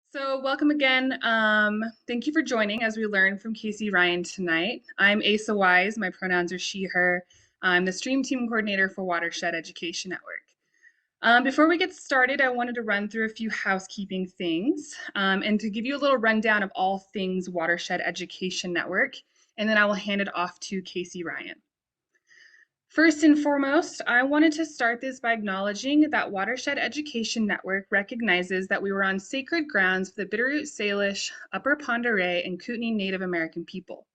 So welcome again. Thank you for joining as we learn from Casey Ryan tonight. I'm Asa Wise. My pronouns are she, her. I'm the stream team coordinator for Watershed Education Network. Before we get started, I wanted to run through a few housekeeping things and to give you a little rundown of all things Watershed Education Network, and then I will hand it off to Casey Ryan. First and foremost, I wanted to start this by acknowledging that Watershed Education Network recognizes that we were on sacred grounds for the Bitterroot Salish, Upper Pend Oreille, and Kootenai Native American people.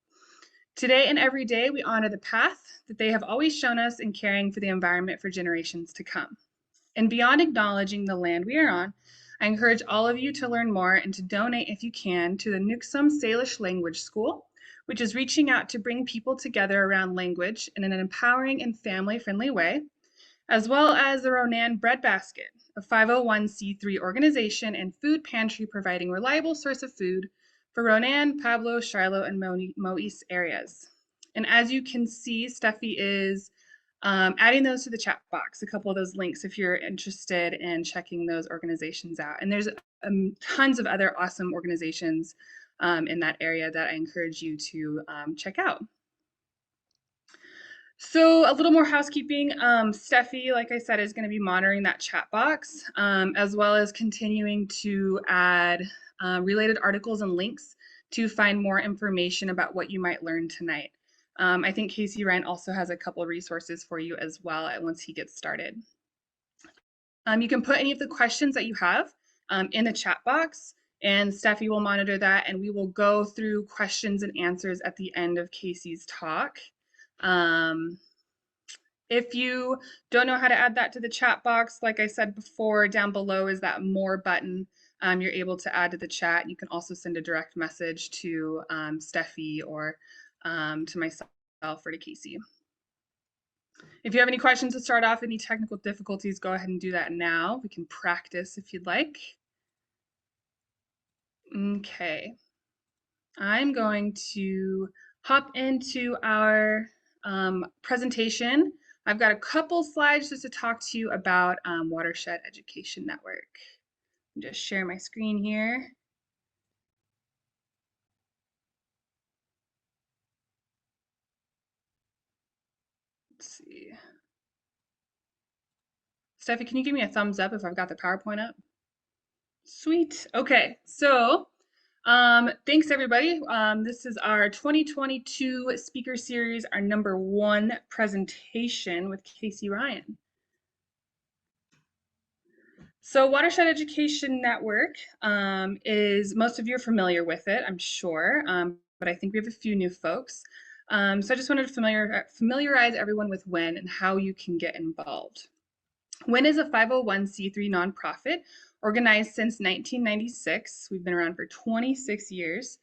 Today and every day, we honor the path that they have always shown us in caring for the environment for generations to come. And beyond acknowledging the land we are on, I encourage all of you to learn more and to donate if you can to the Nuxum Salish Language School, which is reaching out to bring people together around language in an empowering and family-friendly way, as well as the Ronan Bread Basket, a 501c3 organization and food pantry providing reliable source of food for Ronan, Pablo, Shiloh, and Moise areas. And as you can see, Steffi is adding those to the chat box, a couple of those links if you're interested in checking those organizations out. And there's tons of other awesome organizations in that area that I encourage you to check out. So a little more housekeeping. Steffi, like I said, is going to be monitoring that chat box, as well as continuing to add related articles and links to find more information about what you might learn tonight. I think Casey Ryan also has a couple of resources for you as well once he gets started. You can put any of the questions that you have in the chat box, and Steffi will monitor that, and we will go through questions and answers at the end of Casey's talk. If you don't know how to add that to the chat box, like I said before, down below is that more button. You're able to add to the chat. You can also send a direct message to Steffi or to myself or to Casey. If you have any questions to start off, any technical difficulties, go ahead and do that now. We can practice if you'd like. Okay. I'm going to hop into our presentation. I've got a couple slides just to talk to you about Watershed Education Network. Just share my screen here. Let's see. Steffi, can you give me a thumbs up if I've got the PowerPoint up? Sweet. Okay, so thanks everybody. This is our 2022 speaker series, our #1 presentation with Casey Ryan. So Watershed Education Network is, most of you are familiar with it, I'm sure, but I think we have a few new folks. So I just wanted to familiarize everyone with WIN and how you can get involved. WIN is a 501c3 nonprofit organized since 1996. We've been around for 26 years.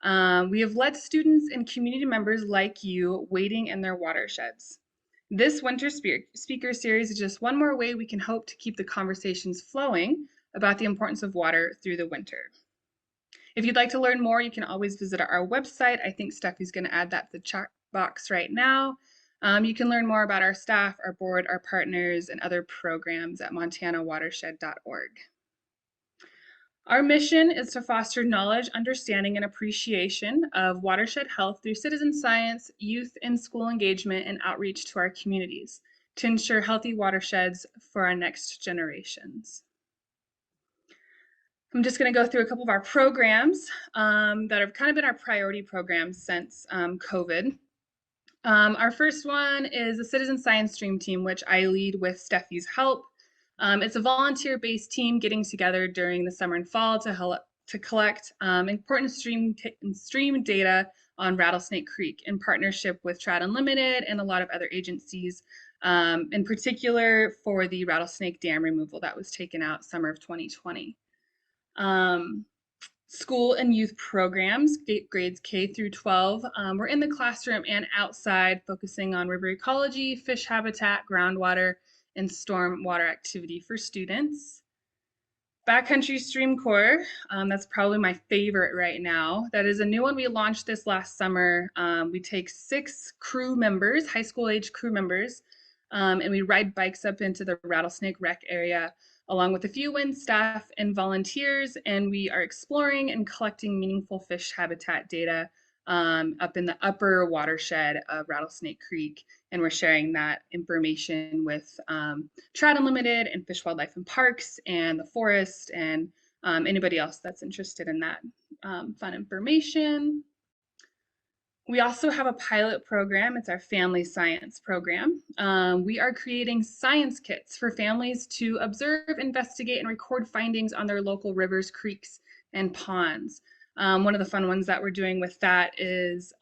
We have led students and community members like you wading in their watersheds. This winter speaker series is just one more way we can hope to keep the conversations flowing about the importance of water through the winter. If you'd like to learn more, you can always visit our website. I think Steffi's going to add that to the chat box right now. You can learn more about our staff, our board, our partners, and other programs at montanawatershed.org. Our mission is to foster knowledge, understanding, and appreciation of watershed health through citizen science, youth and school engagement, and outreach to our communities to ensure healthy watersheds for our next generations. I'm just going to go through a couple of our programs that have kind of been our priority programs since COVID. Our first one is the Citizen Science Stream Team, which I lead with Steffi's help. It's a volunteer-based team getting together during the summer and fall to collect important stream data on Rattlesnake Creek in partnership with Trout Unlimited and a lot of other agencies, in particular for the Rattlesnake Dam removal that was taken out summer of 2020. School and youth programs, grades K through 12, we're in the classroom and outside focusing on river ecology, fish habitat, groundwater, and storm water activity for students. Backcountry Stream Corps, that's probably my favorite right now. That is a new one we launched this last summer. We take 6 crew members, high school age crew members, And we ride bikes up into the rattlesnake wreck area along with a few WIN staff and volunteers, and we are exploring and collecting meaningful fish habitat data up in the upper watershed of Rattlesnake Creek, and we're sharing that information with Trout Unlimited and Fish, Wildlife and Parks and the forest and anybody else that's interested in that fun information. We also have a pilot program. It's our family science program. We are creating science kits for families to observe, investigate, and record findings on their local rivers, creeks, and ponds. One of the fun ones that we're doing with that is,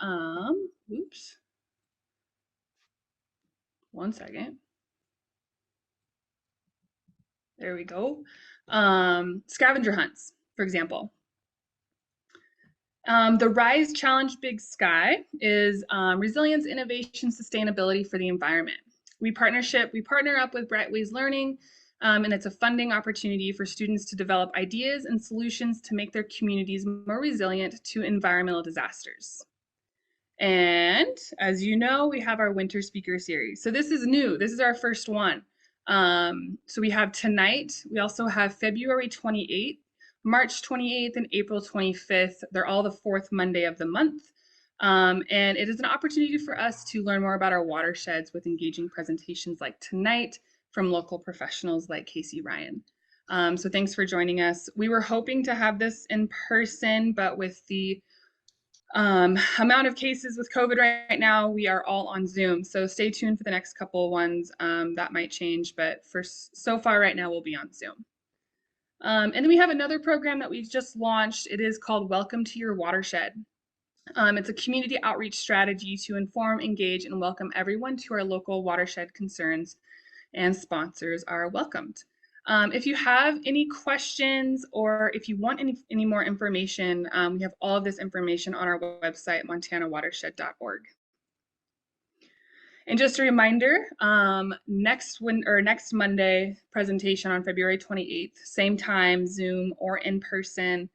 oops, one second. There we go. Scavenger hunts, for example. The RISE Challenge Big Sky is resilience, innovation, sustainability for the environment. We partner up with Brightways Learning, and it's a funding opportunity for students to develop ideas and solutions to make their communities more resilient to environmental disasters. And as you know, we have our winter speaker series. So this is new. This is our first one. So we have tonight. We also have February 28th. March 28th and April 25th. They're all the fourth Monday of the month. And it is an opportunity for us to learn more about our watersheds with engaging presentations like tonight from local professionals like Casey Ryan. So thanks for joining us. We were hoping to have this in person, but with the amount of cases with COVID right now, we are all on Zoom. So stay tuned for the next couple ones. That might change, but for so far right now, we'll be on Zoom. And then we have another program that we've just launched. It is called Welcome to Your Watershed. It's a community outreach strategy to inform, engage, and welcome everyone to our local watershed concerns, and sponsors are welcomed. If you have any questions or if you want any more information, we have all of this information on our website, montanawatershed.org. And just a reminder, next Monday presentation on February 28th, same time, Zoom or in person.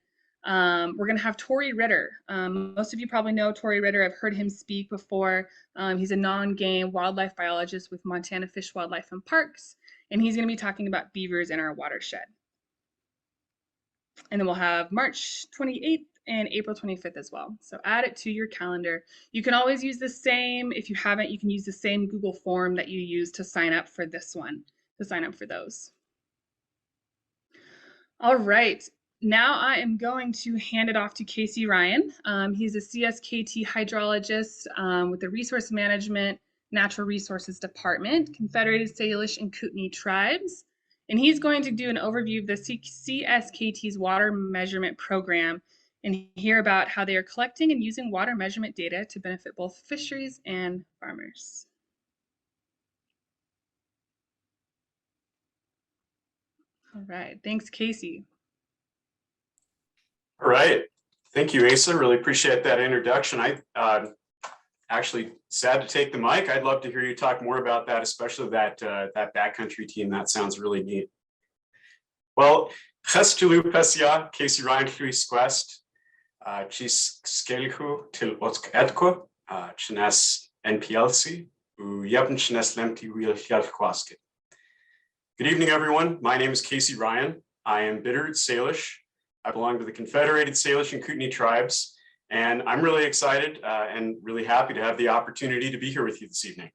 We're going to have Torrey Ritter. Most of you probably know Torrey Ritter. I've heard him speak before. He's a non-game wildlife biologist with Montana Fish, Wildlife and Parks, and he's going to be talking about beavers in our watershed. And then we'll have March 28th and April 25th as well. So add it to your calendar. You can always use the same. If you haven't, you can use the same Google form that you used to sign up for this one, to sign up for those. All right, now I am going to hand it off to Casey Ryan. He's a Cskt hydrologist with the Resource Management Natural Resources Department, Confederated Salish and Kootenai Tribes. And he's going to do an overview of the CSKT's water measurement program and hear about how they are collecting and using water measurement data to benefit both fisheries and farmers. All right, thanks, Casey. All right, thank you, Asa. Really appreciate that introduction. I actually sad to take the mic. I'd love to hear you talk more about that, especially that backcountry team. That sounds really neat. Well, Chestilu Pesia, Casey Ryan Squest, Chis Skelhu til Otsketko, Chines NPLC, Yepn Chines Lemti Real Hjalkwaske. Good evening, everyone. My name is Casey Ryan. I am Bitterroot Salish. I belong to the Confederated Salish and Kootenai Tribes, and I'm really excited and really happy to have the opportunity to be here with you this evening.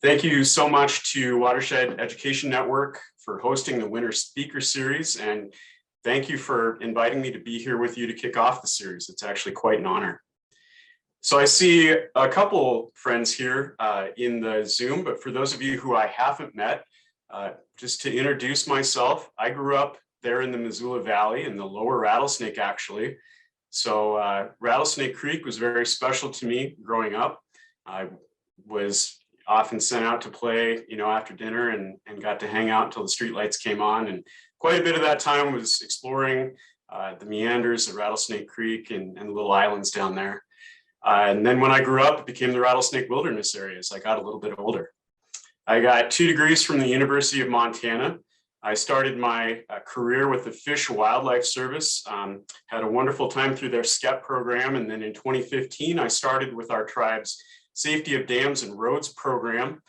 Thank you so much to Watershed Education Network for hosting the Winter Speaker Series, and thank you for inviting me to be here with you to kick off the series. It's actually quite an honor. So I see a couple friends here in the Zoom, but for those of you who I haven't met, just to introduce myself, I grew up there in the Missoula Valley in the lower Rattlesnake, actually. So Rattlesnake Creek was very special to me growing up. I was often sent out to play, after dinner and got to hang out until the streetlights came on. And quite a bit of that time was exploring the meanders of Rattlesnake Creek and the little islands down there. And then when I grew up, it became the Rattlesnake Wilderness area as I got a little bit older. I got 2 degrees from the University of Montana. I started my career with the Fish Wildlife Service, had a wonderful time through their SCEP program. And then in 2015, I started with our tribe's Safety of Dams and Roads program.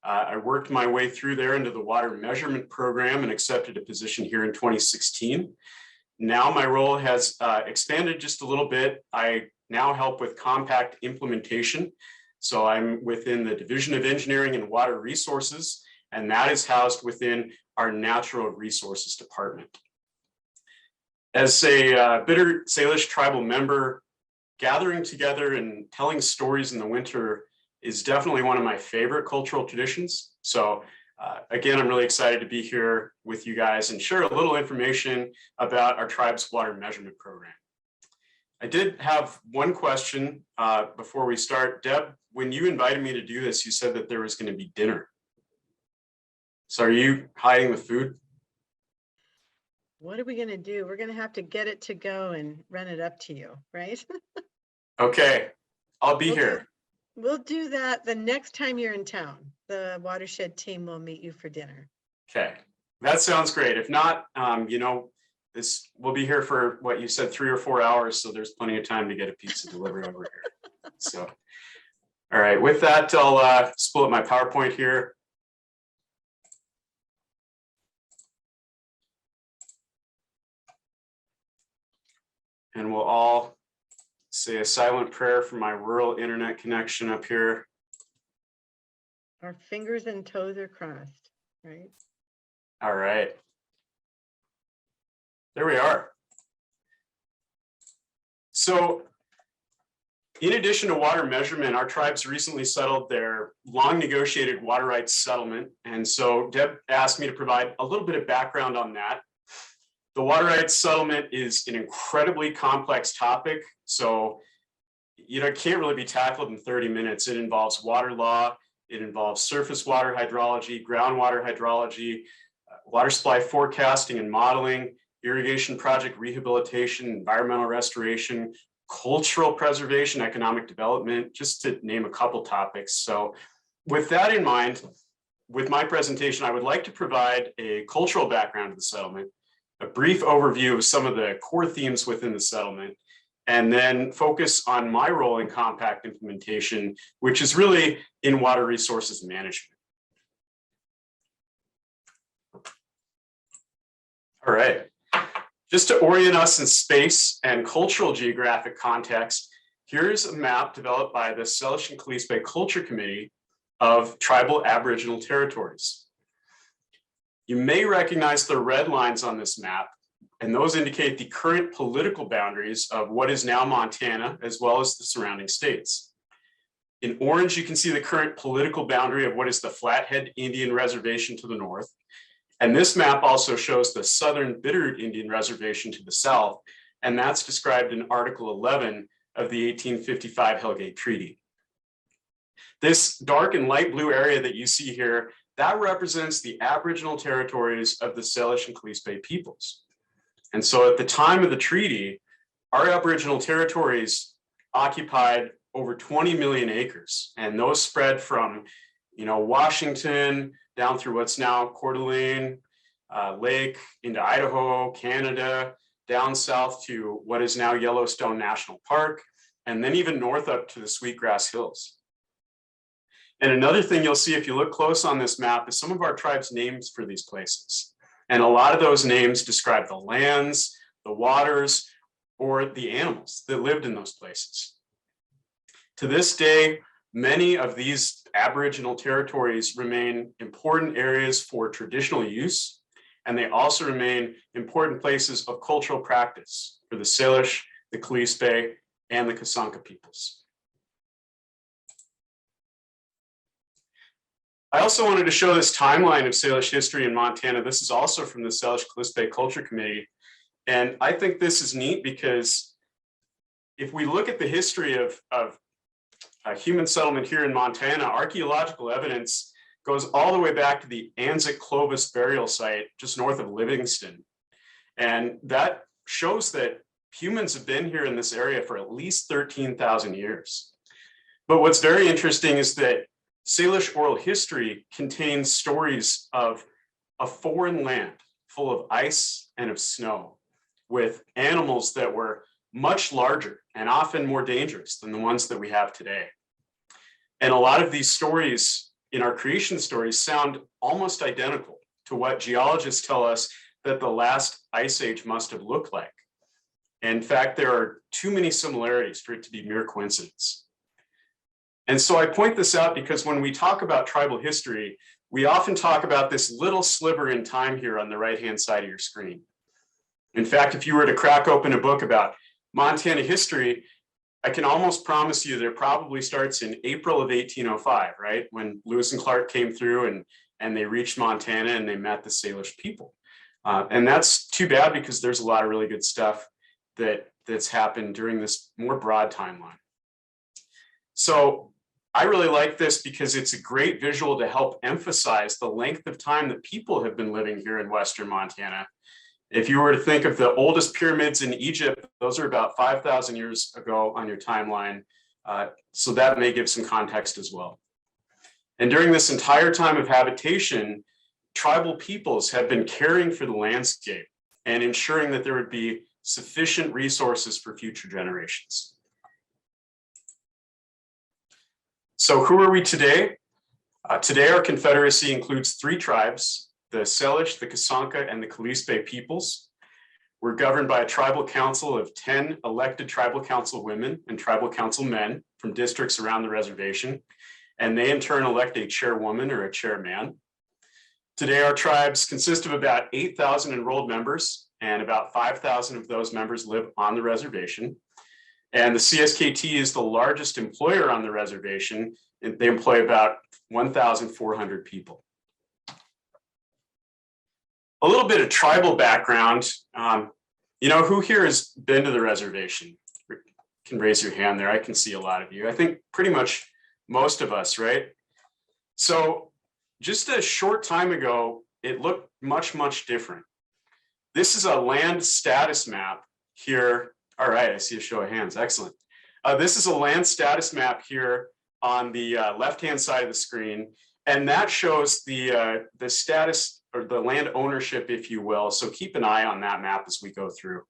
I worked my way through there into the water measurement program and accepted a position here in 2016. Now my role has expanded just a little bit. I now help with compact implementation. So I'm within the Division of Engineering and Water Resources, and that is housed within our Natural Resources Department. As a Bitter Salish tribal member, gathering together and telling stories in the winter is definitely one of my favorite cultural traditions. So again, I'm really excited to be here with you guys and share a little information about our tribe's water measurement program. I did have one question before we start. Deb, when you invited me to do this, you said that there was going to be dinner. So are you hiding the food? What are we going to do? We're going to have to get it to go and run it up to you, right? Okay, I'll be here. We'll do that the next time you're in town. The Watershed team will meet you for dinner. Okay, that sounds great. If not, you know, we'll be here for what you said, 3 or 4 hours. So there's plenty of time to get a pizza delivered over here. So, all right, with that, I'll pull up my PowerPoint here. And we'll all say a silent prayer for my rural internet connection up here. Our fingers and toes are crossed, right? All right. There we are. So in addition to water measurement, our tribes recently settled their long negotiated water rights settlement. And so Deb asked me to provide a little bit of background on that. The water rights settlement is an incredibly complex topic. So, you know, it can't really be tackled in 30 minutes. It involves water law, it involves surface water hydrology, groundwater hydrology, water supply forecasting and modeling, irrigation project rehabilitation, environmental restoration, cultural preservation, economic development, just to name a couple topics. So with that in mind, with my presentation, I would like to provide a cultural background of the settlement, a brief overview of some of the core themes within the settlement, and then focus on my role in compact implementation, which is really in water resources management. All right, just to orient us in space and cultural geographic context, here's a map developed by the Salish and Kalispel Culture Committee of tribal Aboriginal territories. You may recognize the red lines on this map, and those indicate the current political boundaries of what is now Montana, as well as the surrounding states. In orange, you can see the current political boundary of what is the Flathead Indian Reservation to the north. And this map also shows the Southern Bitterroot Indian Reservation to the south, and that's described in Article 11 of the 1855 Hellgate Treaty. This dark and light blue area that you see here, that represents the Aboriginal territories of the Salish and Kalispel peoples. And so at the time of the treaty, our Aboriginal territories occupied over 20 million acres, and those spread from, you know, Washington down through what's now Coeur d'Alene Lake into Idaho, Canada, down south to what is now Yellowstone National Park, and then even north up to the Sweetgrass Hills. And another thing you'll see if you look close on this map is some of our tribes' names for these places. And a lot of those names describe the lands, the waters, or the animals that lived in those places. To this day, many of these Aboriginal territories remain important areas for traditional use, and they also remain important places of cultural practice for the Salish, the Kalispel, and the Kasanka peoples. I also wanted to show this timeline of Salish history in Montana. This is also from the Salish Kalispel Culture Committee. And I think this is neat because if we look at the history of human settlement here in Montana, archaeological evidence goes all the way back to the Anzac Clovis burial site just north of Livingston. And that shows that humans have been here in this area for at least 13,000 years. But what's very interesting is that Salish oral history contains stories of a foreign land full of ice and of snow, with animals that were much larger and often more dangerous than the ones that we have today. And a lot of these stories in our creation stories sound almost identical to what geologists tell us that the last ice age must have looked like. In fact, there are too many similarities for it to be mere coincidence. And so I point this out because when we talk about tribal history, we often talk about this little sliver in time here on the right-hand side of your screen. In fact, if you were to crack open a book about Montana history, I can almost promise you that it probably starts in April of 1805, right? When Lewis and Clark came through and they reached Montana and they met the Salish people. And that's too bad because there's a lot of really good stuff that's happened during this more broad timeline. So I really like this because it's a great visual to help emphasize the length of time that people have been living here in Western Montana. If you were to think of the oldest pyramids in Egypt, those are about 5,000 years ago on your timeline. So that may give some context as well. And during this entire time of habitation, tribal peoples have been caring for the landscape and ensuring that there would be sufficient resources for future generations. So who are we today? Today, our confederacy includes 3 tribes: the Salish, the Kasanka, and the Kalispé peoples. We're governed by a tribal council of 10 elected tribal council women and tribal council men from districts around the reservation, and they in turn elect a chairwoman or a chairman. Today, our tribes consist of about 8,000 enrolled members, and about 5,000 of those members live on the reservation. And the Cskt is the largest employer on the reservation, and they employ about 1,400 people. A little bit of tribal background. You know, who here has been to the reservation? You can raise your hand there. I can see a lot of you. I think pretty much most of us, right? So just a short time ago, it looked much, much different. This is a land status map here. All right, I see a show of hands. Excellent. This is a land status map here on the left-hand side of the screen, and that shows the status or the land ownership, if you will. So keep an eye on that map as we go through.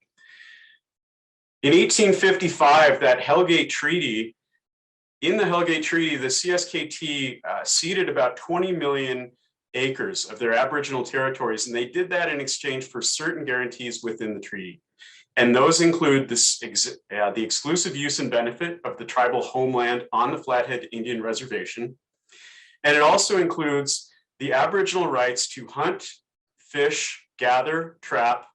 In 1855, that Hellgate Treaty, in the Hellgate Treaty, the Cskt ceded about 20 million acres of their Aboriginal territories, and they did that in exchange for certain guarantees within the treaty. And those include the exclusive use and benefit of the tribal homeland on the Flathead Indian Reservation. And it also includes the Aboriginal rights to hunt, fish, gather, trap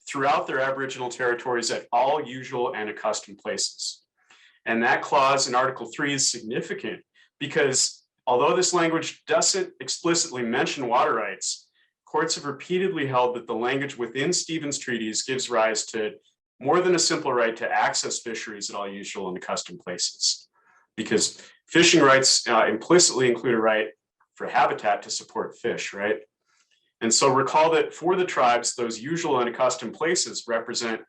throughout their Aboriginal territories at all usual and accustomed places. And that clause in Article 3 is significant because although this language doesn't explicitly mention water rights, courts have repeatedly held that the language within Stevens treaties gives rise to more than a simple right to access fisheries at all usual and accustomed places, because fishing rights implicitly include a right for habitat to support fish, right? And so recall that for the tribes, those usual and accustomed places represent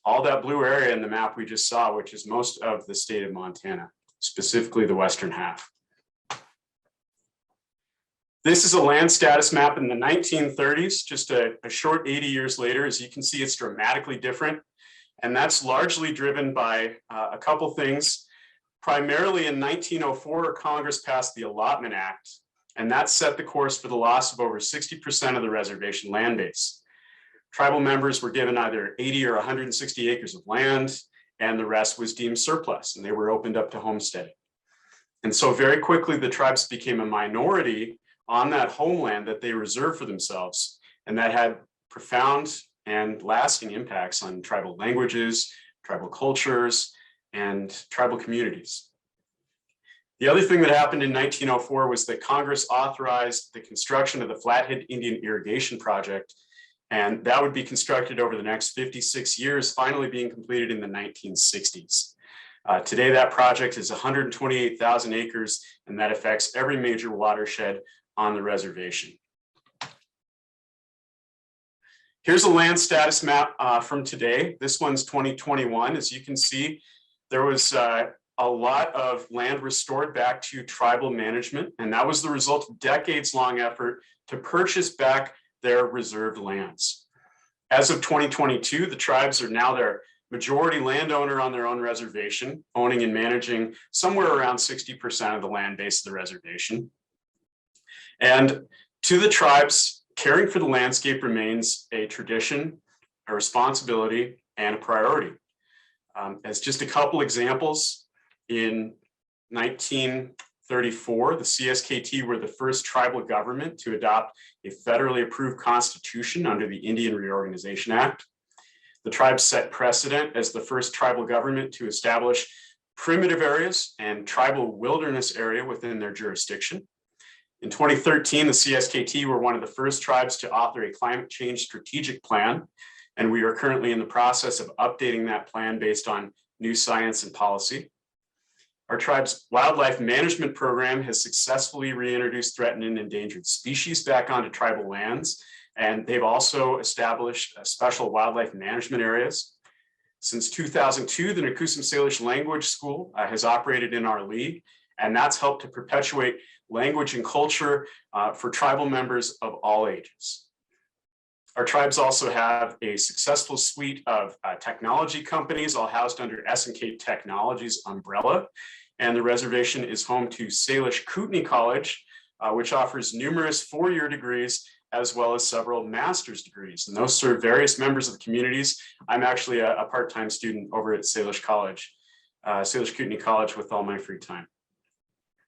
all that blue area in the map we just saw, which is most of the state of Montana, specifically the western half. This is a land status map in the 1930s, just a short 80 years later. As you can see, it's dramatically different. And that's largely driven by a couple things. Primarily in 1904, Congress passed the Allotment Act, and that set the course for the loss of over 60% of the reservation land base. Tribal members were given either 80 or 160 acres of land, and the rest was deemed surplus, and they were opened up to homesteading. And so very quickly, the tribes became a minority on that homeland that they reserved for themselves, and that had profound and lasting impacts on tribal languages, tribal cultures, and tribal communities. The other thing that happened in 1904 was that Congress authorized the construction of the Flathead Indian Irrigation Project, and that would be constructed over the next 56 years, finally being completed in the 1960s. Today, that project is 128,000 acres, and that affects every major watershed on the reservation. Here's a land status map from today. This one's 2021. As you can see, there was a lot of land restored back to tribal management, and that was the result of decades-long effort to purchase back their reserved lands. As of 2022, the tribes are now their majority landowner on their own reservation, owning and managing somewhere around 60% of the land base of the reservation. And to the tribes, caring for the landscape remains a tradition, a responsibility, and a priority. As just a couple examples, in 1934, the CSKT were the first tribal government to adopt a federally approved constitution under the Indian Reorganization Act. The tribes set precedent as the first tribal government to establish primitive areas and tribal wilderness area within their jurisdiction. In 2013, the CSKT were one of the first tribes to author a climate change strategic plan, and we are currently in the process of updating that plan based on new science and policy. Our tribe's wildlife management program has successfully reintroduced threatened and endangered species back onto tribal lands, and they've also established special wildlife management areas. Since 2002, the Nakusum Salish Language School has operated in our league, and that's helped to perpetuate language and culture for tribal members of all ages. Our tribes also have a successful suite of technology companies all housed under S&K Technologies umbrella. And the reservation is home to Salish Kootenai College, which offers numerous four-year degrees as well as several master's degrees. And those serve various members of the communities. I'm actually a part-time student over at Salish College, Salish Kootenai College, with all my free time.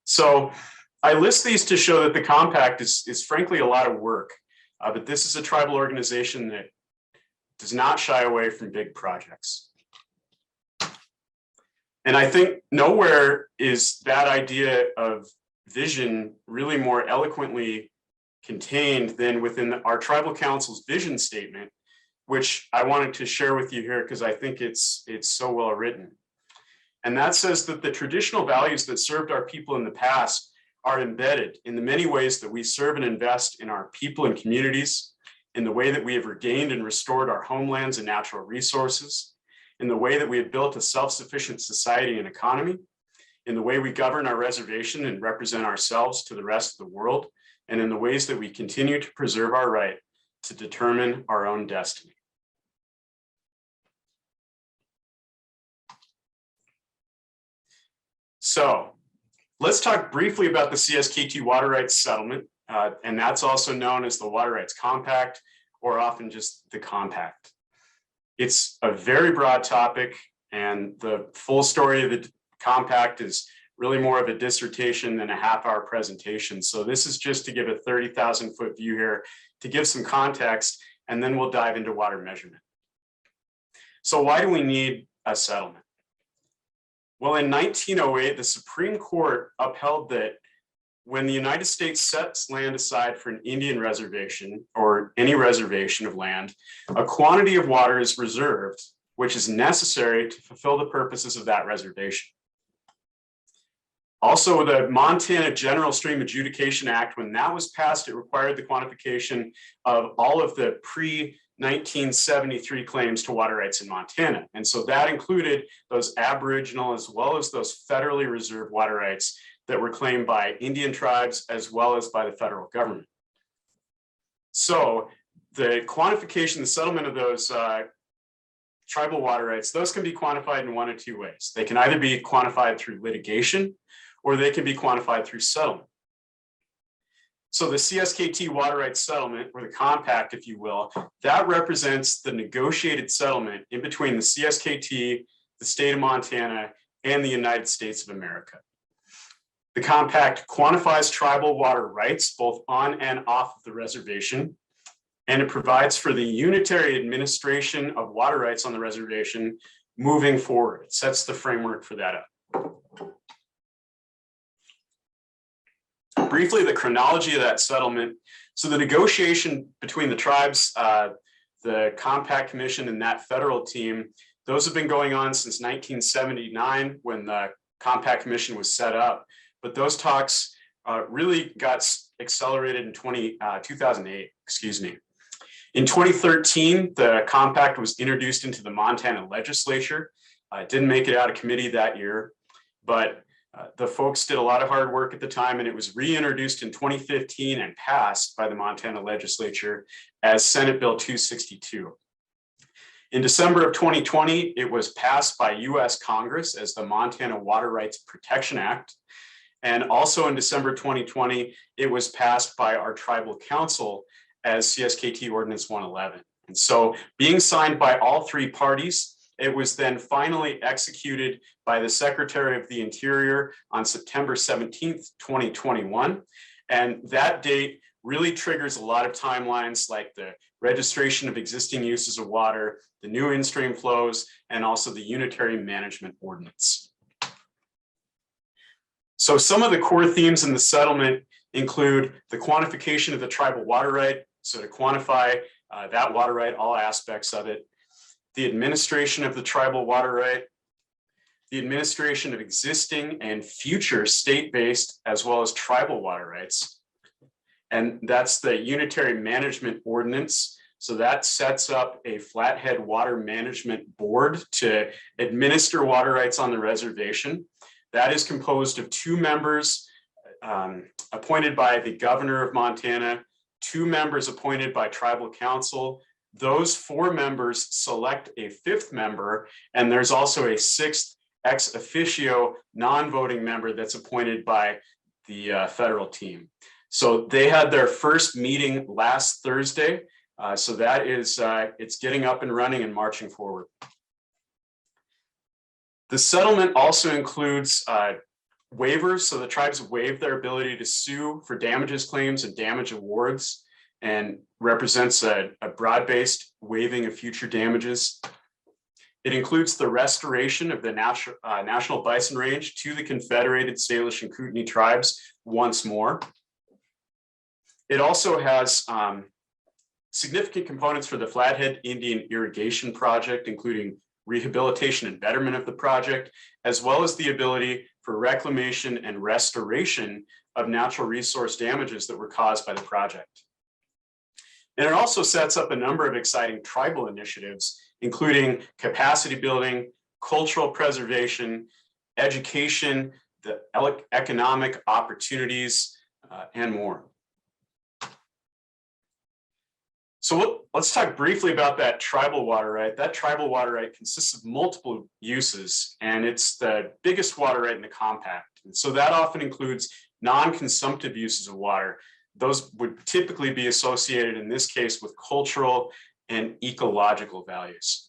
So I list these to show that the compact is frankly a lot of work. But this is a tribal organization that does not shy away from big projects. And I think nowhere is that idea of vision really more eloquently contained than within our tribal council's vision statement, which I wanted to share with you here because I think it's so well written. And that says that the traditional values that served our people in the past are embedded in the many ways that we serve and invest in our people and communities, in the way that we have regained and restored our homelands and natural resources, in the way that we have built a self-sufficient society and economy, in the way we govern our reservation and represent ourselves to the rest of the world, and in the ways that we continue to preserve our right to determine our own destiny. So, let's talk briefly about the CSKT Water Rights Settlement, and that's also known as the Water Rights Compact, or often just the Compact. It's a very broad topic, and the full story of the Compact is really more of a dissertation than a half-hour presentation. So this is just to give a 30,000-foot view here, to give some context, and then we'll dive into water measurement. So why do we need a settlement? Well, in 1908, the Supreme Court upheld that when the United States sets land aside for an Indian reservation or any reservation of land, a quantity of water is reserved, which is necessary to fulfill the purposes of that reservation. Also, the Montana General Stream Adjudication Act, when that was passed, it required the quantification of all of the pre-1973 claims to water rights in Montana. And so that included those Aboriginal as well as those federally reserved water rights that were claimed by Indian tribes as well as by the federal government. So the quantification, the settlement of those tribal water rights, those can be quantified in one of two ways. They can either be quantified through litigation or they can be quantified through settlement. So the CSKT Water Rights Settlement, or the Compact, if you will, that represents the negotiated settlement in between the CSKT, the state of Montana, and the United States of America. The Compact quantifies tribal water rights both on and off of the reservation, and it provides for the unitary administration of water rights on the reservation moving forward. It sets the framework for that up. Briefly, the chronology of that settlement. So the negotiation between the tribes, the Compact Commission, and that federal team, those have been going on since 1979 when the Compact Commission was set up. But those talks really got accelerated in 2008, excuse me. In 2013, the Compact was introduced into the Montana legislature. It didn't make it out of committee that year, but the folks did a lot of hard work at the time, and it was reintroduced in 2015 and passed by the Montana legislature as Senate Bill 262. In December of 2020, it was passed by US Congress as the Montana Water Rights Protection Act. And also in December 2020, it was passed by our tribal council as CSKT Ordinance 111. And so being signed by all three parties, it was then finally executed by the Secretary of the Interior on September 17th, 2021. And that date really triggers a lot of timelines like the registration of existing uses of water, the new in-stream flows, and also the Unitary Management Ordinance. So some of the core themes in the settlement include the quantification of the tribal water right, so to quantify that water right, all aspects of it, the administration of the tribal water right, the administration of existing and future state-based as well as tribal water rights. And that's the Unitary Management Ordinance. So that sets up a Flathead Water Management Board to administer water rights on the reservation. That is composed of 2 members appointed by the governor of Montana, 2 members appointed by tribal council. Those 4 members select a 5th member, and there's also a 6th ex officio non-voting member that's appointed by the federal team. So they had their first meeting last Thursday. So that is, it's getting up and running and marching forward. The settlement also includes waivers. So the tribes waive their ability to sue for damages claims and damage awards, and represents a broad-based waiving of future damages. It includes the restoration of the National Bison Range to the Confederated Salish and Kootenai tribes once more. It also has significant components for the Flathead Indian Irrigation Project, including rehabilitation and betterment of the project, as well as the ability for reclamation and restoration of natural resource damages that were caused by the project. And it also sets up a number of exciting tribal initiatives, including capacity building, cultural preservation, education, the economic opportunities, and more. So let's talk briefly about that tribal water right. That tribal water right consists of multiple uses, and it's the biggest water right in the compact. And so that often includes non-consumptive uses of water. Those would typically be associated in this case with cultural and ecological values.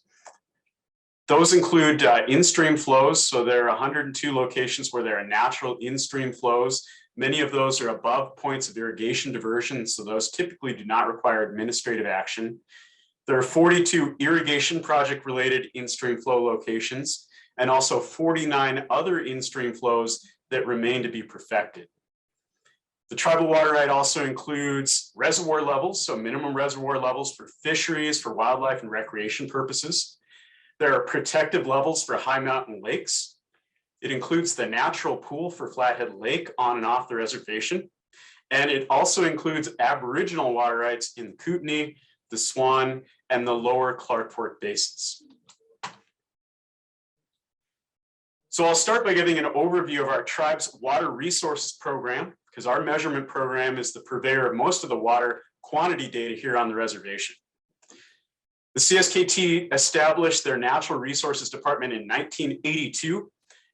Those include in-stream flows. So there are 102 locations where there are natural in-stream flows. Many of those are above points of irrigation diversion, so those typically do not require administrative action. There are 42 irrigation project-related in-stream flow locations, and also 49 other in-stream flows that remain to be perfected. The tribal water right also includes reservoir levels, so minimum reservoir levels for fisheries, for wildlife and recreation purposes. There are protective levels for high mountain lakes. It includes the natural pool for Flathead Lake on and off the reservation. And it also includes Aboriginal water rights in the Kootenai, the Swan, and the lower Clark Fork basins. So I'll start by giving an overview of our tribe's water resources program, because our measurement program is the purveyor of most of the water quantity data here on the reservation. The CSKT established their Natural Resources Department in 1982.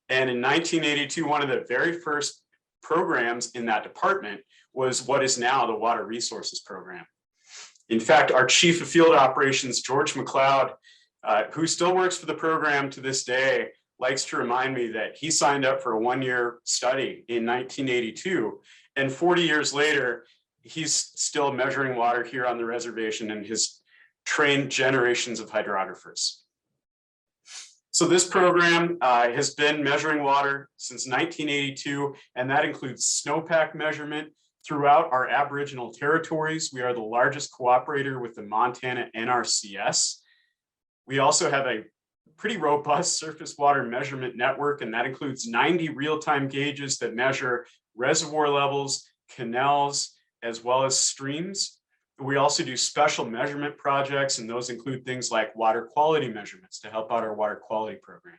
And in 1982, one of the very first programs in that department was what is now the Water Resources Program. In fact, our Chief of Field Operations, George McLeod, who still works for the program to this day, likes to remind me that he signed up for a 1-year study in 1982. And 40 years later, he's still measuring water here on the reservation and has trained generations of hydrographers. So this program has been measuring water since 1982, and that includes snowpack measurement throughout our Aboriginal territories. We are the largest cooperator with the Montana NRCS. We also have a pretty robust surface water measurement network, and that includes 90 real-time gauges that measure reservoir levels, canals, as well as streams. We also do special measurement projects, and those include things like water quality measurements to help out our water quality program.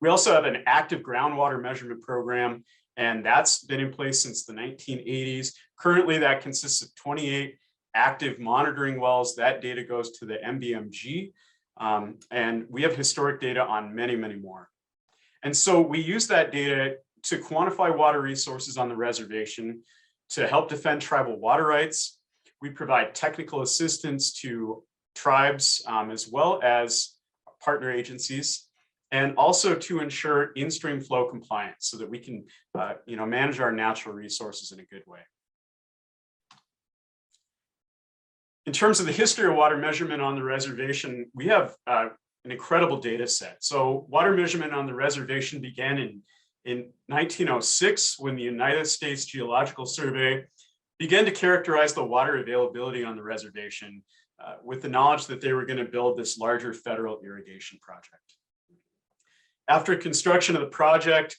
We also have an active groundwater measurement program, and that's been in place since the 1980s. Currently, that consists of 28 active monitoring wells. That data goes to the MBMG. And we have historic data on many, many more. And so we use that data to quantify water resources on the reservation, to help defend tribal water rights. We provide technical assistance to tribes as well as partner agencies, and also to ensure in-stream flow compliance so that we can manage our natural resources in a good way. In terms of the history of water measurement on the reservation, we have an incredible data set. So water measurement on the reservation began in 1906 when the United States Geological Survey began to characterize the water availability on the reservation with the knowledge that they were going to build this larger federal irrigation project. After construction of the project,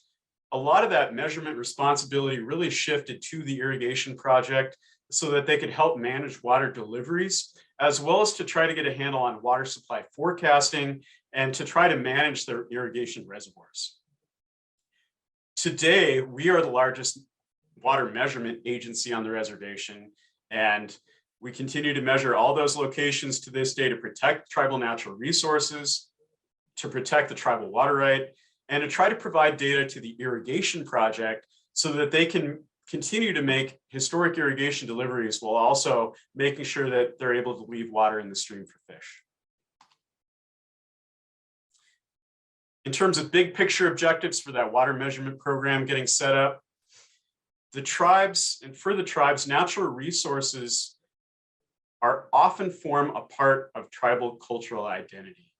a lot of that measurement responsibility really shifted to the irrigation project so that they could help manage water deliveries, as well as to try to get a handle on water supply forecasting and to try to manage their irrigation reservoirs. Today, we are the largest water measurement agency on the reservation, and we continue to measure all those locations to this day to protect tribal natural resources, to protect the tribal water right, and to try to provide data to the irrigation project so that they can continue to make historic irrigation deliveries while also making sure that they're able to leave water in the stream for fish. In terms of big picture objectives for that water measurement program getting set up, the tribes, natural resources are often form a part of tribal cultural identity.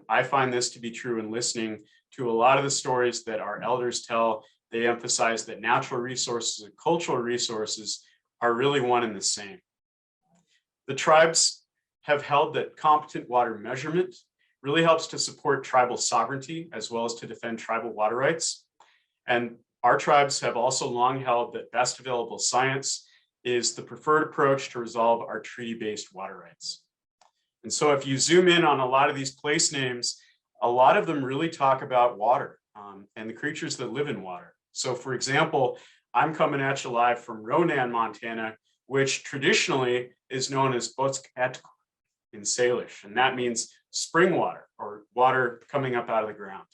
I find this to be true in listening to a lot of the stories that our elders tell. They emphasize that natural resources and cultural resources are really one and the same. The tribes have held that competent water measurement really helps to support tribal sovereignty as well as to defend tribal water rights. And our tribes have also long held that best available science is the preferred approach to resolve our treaty-based water rights. And so if you zoom in on a lot of these place names, a lot of them really talk about water and the creatures that live in water. So for example, I'm coming at you live from Ronan, Montana, which traditionally is known as Cskt in Salish, and that means spring water or water coming up out of the ground.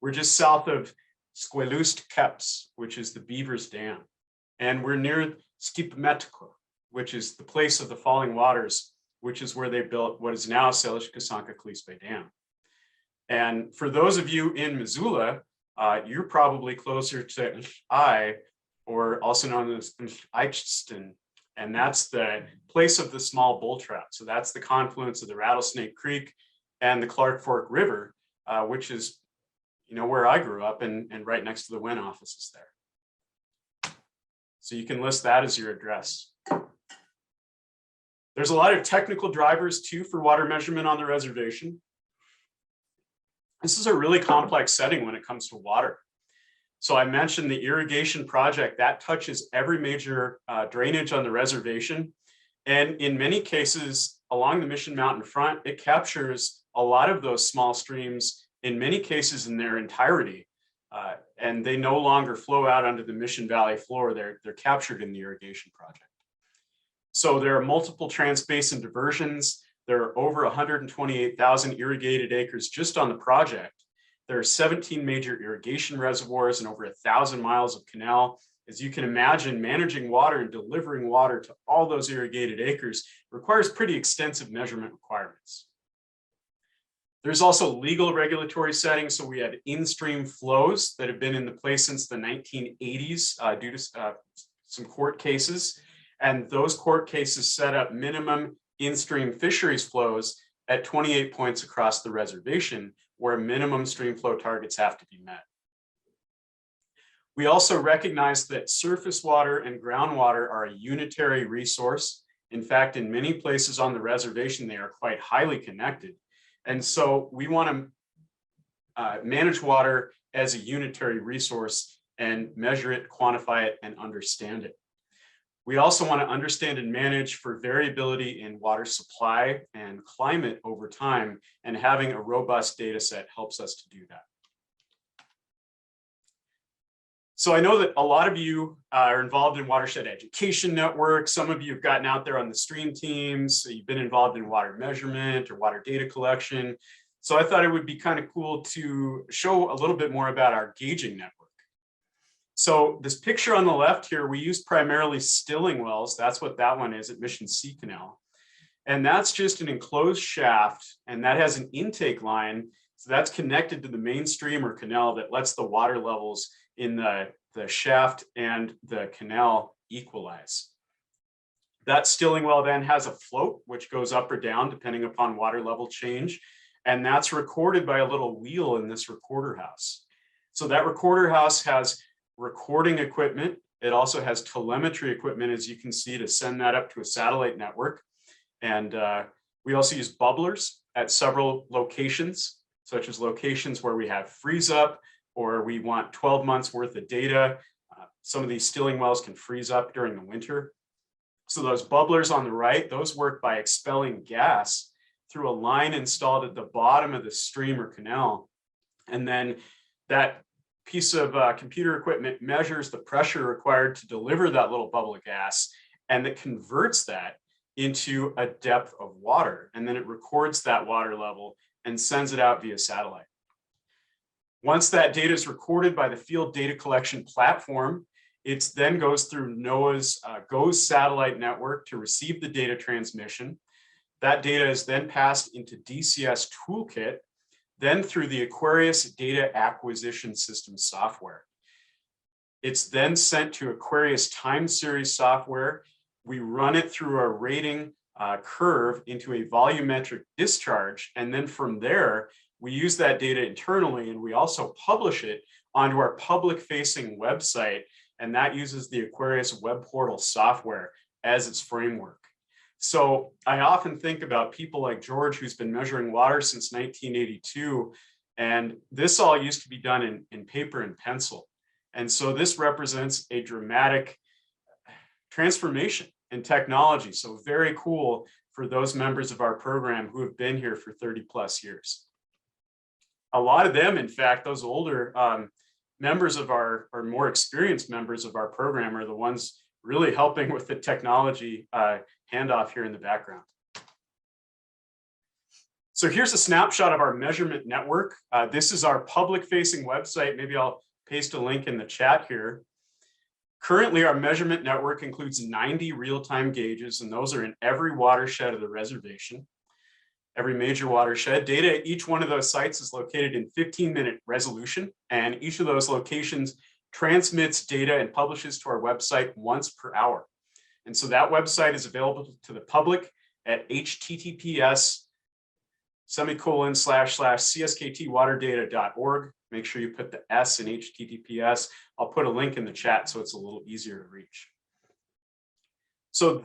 We're just south of Squelust Keps, which is the Beavers Dam, and we're near Skipmetko, which is the place of the falling waters, which is where they built what is now Salish Kasanka Clispe Dam. And for those of you in Missoula, you're probably closer to I, or also known as Eichsten, and that's the place of the small bull trout. So that's the confluence of the Rattlesnake Creek and the Clark Fork River, which is, where I grew up and right next to the WIN offices there. So you can list that as your address. There's a lot of technical drivers too for water measurement on the reservation. This is a really complex setting when it comes to water. So I mentioned the irrigation project that touches every major drainage on the reservation. And in many cases along the Mission Mountain front, it captures a lot of those small streams, in many cases in their entirety. And they no longer flow out onto the Mission Valley floor. They're captured in the irrigation project. So there are multiple trans-basin diversions. There are over 128,000 irrigated acres just on the project. There are 17 major irrigation reservoirs and over 1,000 miles of canal. As you can imagine, managing water and delivering water to all those irrigated acres requires pretty extensive measurement requirements. There's also legal regulatory settings. So we have in-stream flows that have been in place since the 1980s due to some court cases. And those court cases set up minimum in-stream fisheries flows at 28 points across the reservation, where minimum stream flow targets have to be met. We also recognize that surface water and groundwater are a unitary resource. In fact, in many places on the reservation, they are quite highly connected. And so we want to manage water as a unitary resource and measure it, quantify it, and understand it. We also want to understand and manage for variability in water supply and climate over time, and having a robust data set helps us to do that. So I know that a lot of you are involved in Watershed Education Network. Some of you have gotten out there on the stream teams. So you've been involved in water measurement or water data collection. So I thought it would be kind of cool to show a little bit more about our gauging network. So this picture on the left here, we use primarily stilling wells. That's what that one is at Mission Sea Canal. And that's just an enclosed shaft, and that has an intake line. So that's connected to the main stream or canal that lets the water levels in the shaft and the canal equalize. That stilling well then has a float, which goes up or down depending upon water level change. And that's recorded by a little wheel in this recorder house. So that recorder house has recording equipment. It also has telemetry equipment, as you can see, to send that up to a satellite network. And we also use bubblers at several locations, such as locations where we have freeze up or we want 12 months worth of data. Some of these stilling wells can freeze up during the winter. So those bubblers on the right, those work by expelling gas through a line installed at the bottom of the stream or canal. And then that piece of computer equipment measures the pressure required to deliver that little bubble of gas, and it converts that into a depth of water. And then it records that water level and sends it out via satellite. Once that data is recorded by the field data collection platform, it then goes through NOAA's GOES satellite network to receive the data transmission. That data is then passed into DCS Toolkit, then through the Aquarius Data Acquisition System software. It's then sent to Aquarius Time Series software. We run it through a rating curve into a volumetric discharge. And then from there, we use that data internally, and we also publish it onto our public-facing website. And that uses the Aquarius web portal software as its framework. So I often think about people like George, who's been measuring water since 1982. And this all used to be done in paper and pencil. And so this represents a dramatic transformation in technology. So very cool for those members of our program who have been here for 30 plus years. A lot of them, in fact, those older members of our, or more experienced members of our program are the ones really helping with the technology handoff here in the background. So here's a snapshot of our measurement network. This is our public-facing website. Maybe I'll paste a link in the chat here. Currently, our measurement network includes 90 real-time gauges, and those are in every watershed of the reservation, every major watershed. Data at each one of those sites is located in 15-minute resolution, and each of those locations transmits data and publishes to our website once per hour. And so that website is available to the public at https://csktwaterdata.org. Make sure you put the S in HTTPS. I'll put a link in the chat so it's a little easier to reach. So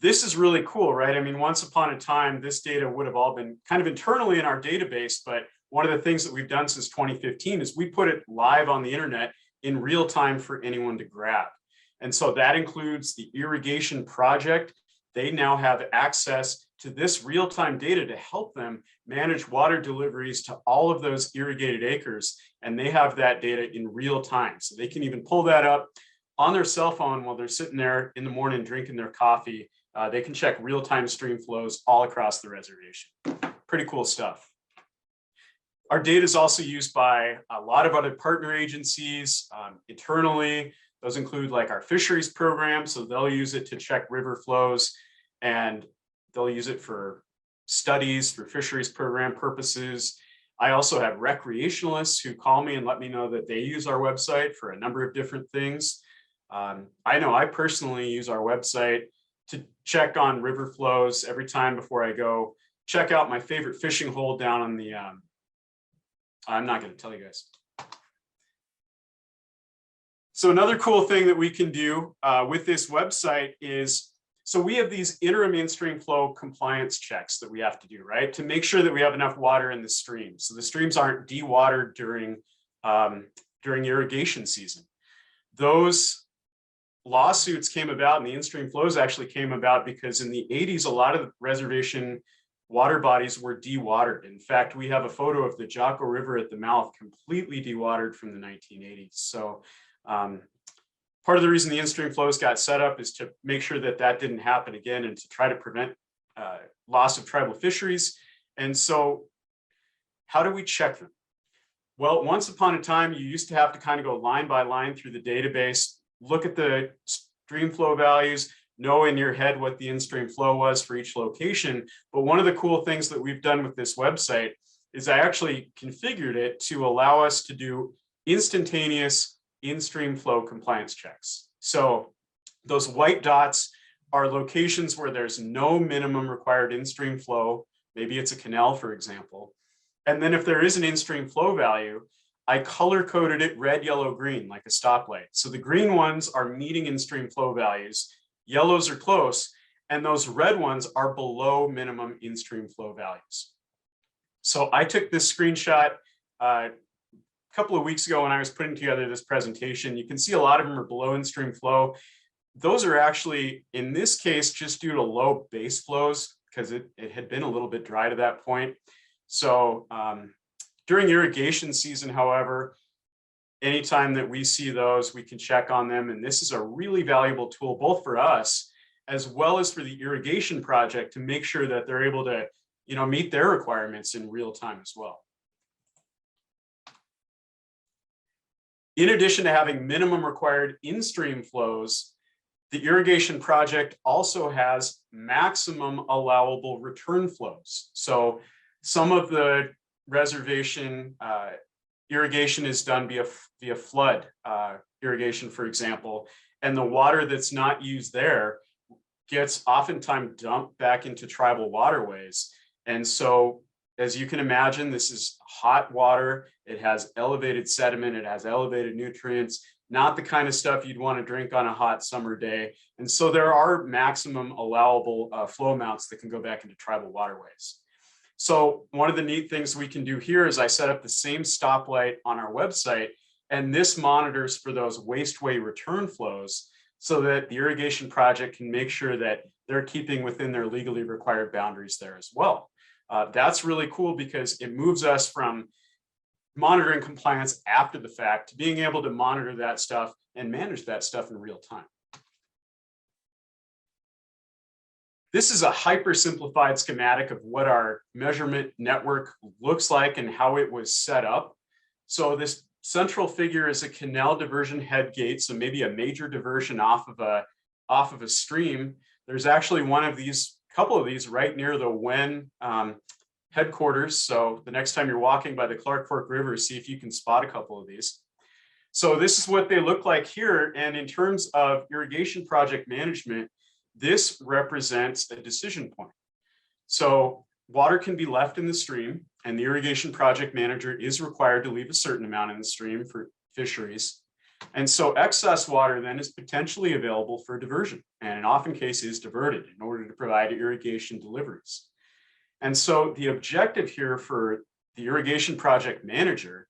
this is really cool, right? I mean, once upon a time, this data would have all been kind of internally in our database, but one of the things that we've done since 2015 is we put it live on the internet in real time for anyone to grab. And so that includes the Irrigation project. They now have access to this real-time data to help them manage water deliveries to all of those irrigated acres. And they have that data in real time. So they can even pull that up on their cell phone while they're sitting there in the morning drinking their coffee. They can check real-time stream flows all across the reservation. Pretty cool stuff. Our data is also used by a lot of other partner agencies internally. Those include like our fisheries program. So they'll use it to check river flows, and they'll use it for studies for fisheries program purposes. I also have recreationalists who call me and let me know that they use our website for a number of different things. I know I personally use our website to check on river flows every time before I go check out my favorite fishing hole down on the, I'm not going to tell you guys. So another cool thing that we can do with this website is, so we have these interim in-stream flow compliance checks that we have to do, right? To make sure that we have enough water in the stream. So the streams aren't dewatered during irrigation season. Those lawsuits came about, and the in-stream flows actually came about because in the 80s, a lot of the reservation water bodies were dewatered. In fact, we have a photo of the Jocko River at the mouth completely dewatered from the 1980s. So Part of the reason the in-stream flows got set up is to make sure that that didn't happen again and to try to prevent loss of tribal fisheries. And so how do we check them? Well, once upon a time, you used to have to kind of go line by line through the database, look at the stream flow values, know in your head what the in-stream flow was for each location. But one of the cool things that we've done with this website is I actually configured it to allow us to do instantaneous in-stream flow compliance checks. So those white dots are locations where there's no minimum required in-stream flow. Maybe it's a canal, for example. And then if there is an in-stream flow value, I color coded it red, yellow, green, like a stoplight. So the green ones are meeting in-stream flow values, yellows are close, and those red ones are below minimum in-stream flow values. So I took this screenshot a couple of weeks ago when I was putting together this presentation. You can see a lot of them are below in-stream flow. Those are actually, in this case, just due to low base flows because it had been a little bit dry to that point. So during irrigation season, however, anytime that we see those, we can check on them. And this is a really valuable tool, both for us, as well as for the irrigation project to make sure that they're able to, meet their requirements in real time as well. In addition to having minimum required in-stream flows, the irrigation project also has maximum allowable return flows. So some of the reservation irrigation is done via flood irrigation, for example, and the water that's not used there gets oftentimes dumped back into tribal waterways. And so, as you can imagine, this is hot water. It has elevated sediment. It has elevated nutrients, not the kind of stuff you'd want to drink on a hot summer day. And so there are maximum allowable flow amounts that can go back into tribal waterways. So one of the neat things we can do here is I set up the same stoplight on our website, and this monitors for those wasteway return flows so that the irrigation project can make sure that they're keeping within their legally required boundaries there as well. That's really cool because it moves us from monitoring compliance after the fact to being able to monitor that stuff and manage that stuff in real time. This is a hyper simplified schematic of what our measurement network looks like and how it was set up. So this central figure is a canal diversion head gate, so maybe a major diversion off of a stream. There's actually couple of these right near the Wen headquarters. So the next time you're walking by the Clark Fork River, see if you can spot a couple of these. So this is what they look like here. And in terms of irrigation project management, this represents a decision point. So water can be left in the stream, and the irrigation project manager is required to leave a certain amount in the stream for fisheries. And so excess water then is potentially available for diversion, and in often cases diverted in order to provide irrigation deliveries. And so the objective here for the irrigation project manager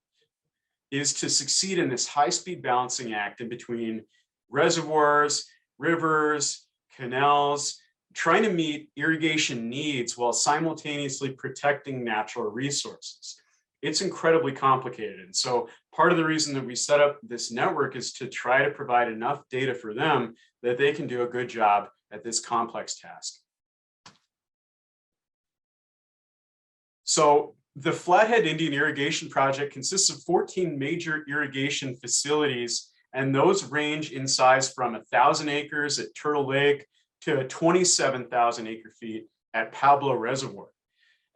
is to succeed in this high-speed balancing act in between reservoirs, rivers, canals, trying to meet irrigation needs while simultaneously protecting natural resources. It's incredibly complicated. And so part of the reason that we set up this network is to try to provide enough data for them that they can do a good job at this complex task. So the Flathead Indian Irrigation Project consists of 14 major irrigation facilities, and those range in size from 1,000 acres at Turtle Lake to 27,000 acre feet at Pablo Reservoir.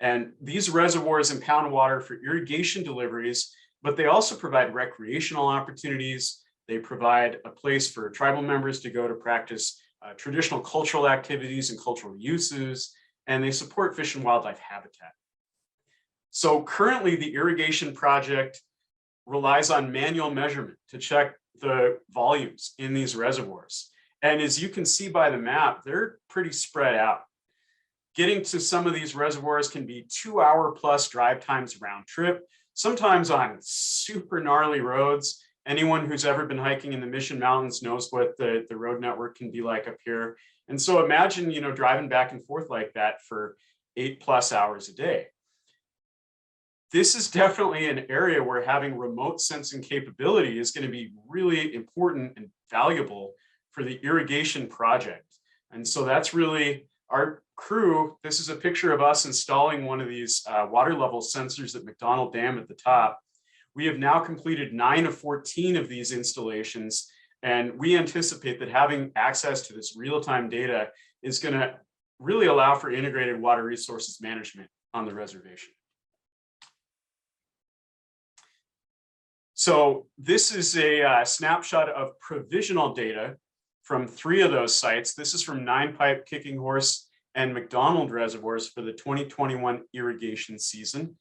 And these reservoirs impound water for irrigation deliveries, but they also provide recreational opportunities. They provide a place for tribal members to go to practice traditional cultural activities and cultural uses, and they support fish and wildlife habitat. So currently the irrigation project relies on manual measurement to check the volumes in these reservoirs. And as you can see by the map, they're pretty spread out. Getting to some of these reservoirs can be 2-hour plus drive times round trip, sometimes on super gnarly roads. Anyone who's ever been hiking in the Mission Mountains knows what the road network can be like up here. And so imagine, driving back and forth like that for 8+ hours a day. this is definitely an area where having remote sensing capability is going to be really important and valuable for the irrigation project. And so that's really our crew. This is a picture of us installing one of these water level sensors at McDonald Dam at the top. We have now completed 9 of 14 of these installations, and we anticipate that having access to this real-time data is going to really allow for integrated water resources management on the reservation. So this is a snapshot of provisional data from 3 of those sites. This is from Nine Pipe, Kicking Horse, and McDonald reservoirs for the 2021 irrigation season.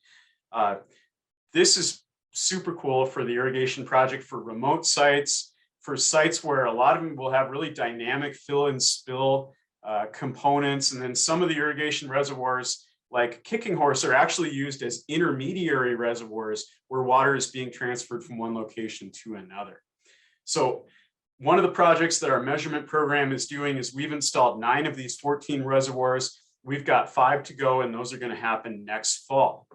This is super cool for the irrigation project for remote sites, for sites where a lot of them will have really dynamic fill and spill components. And then some of the irrigation reservoirs like Kicking Horse are actually used as intermediary reservoirs where water is being transferred from one location to another. So one of the projects that our measurement program is doing is we've installed 9 of these 14 reservoirs. We've got 5 to go, and those are going to happen next fall.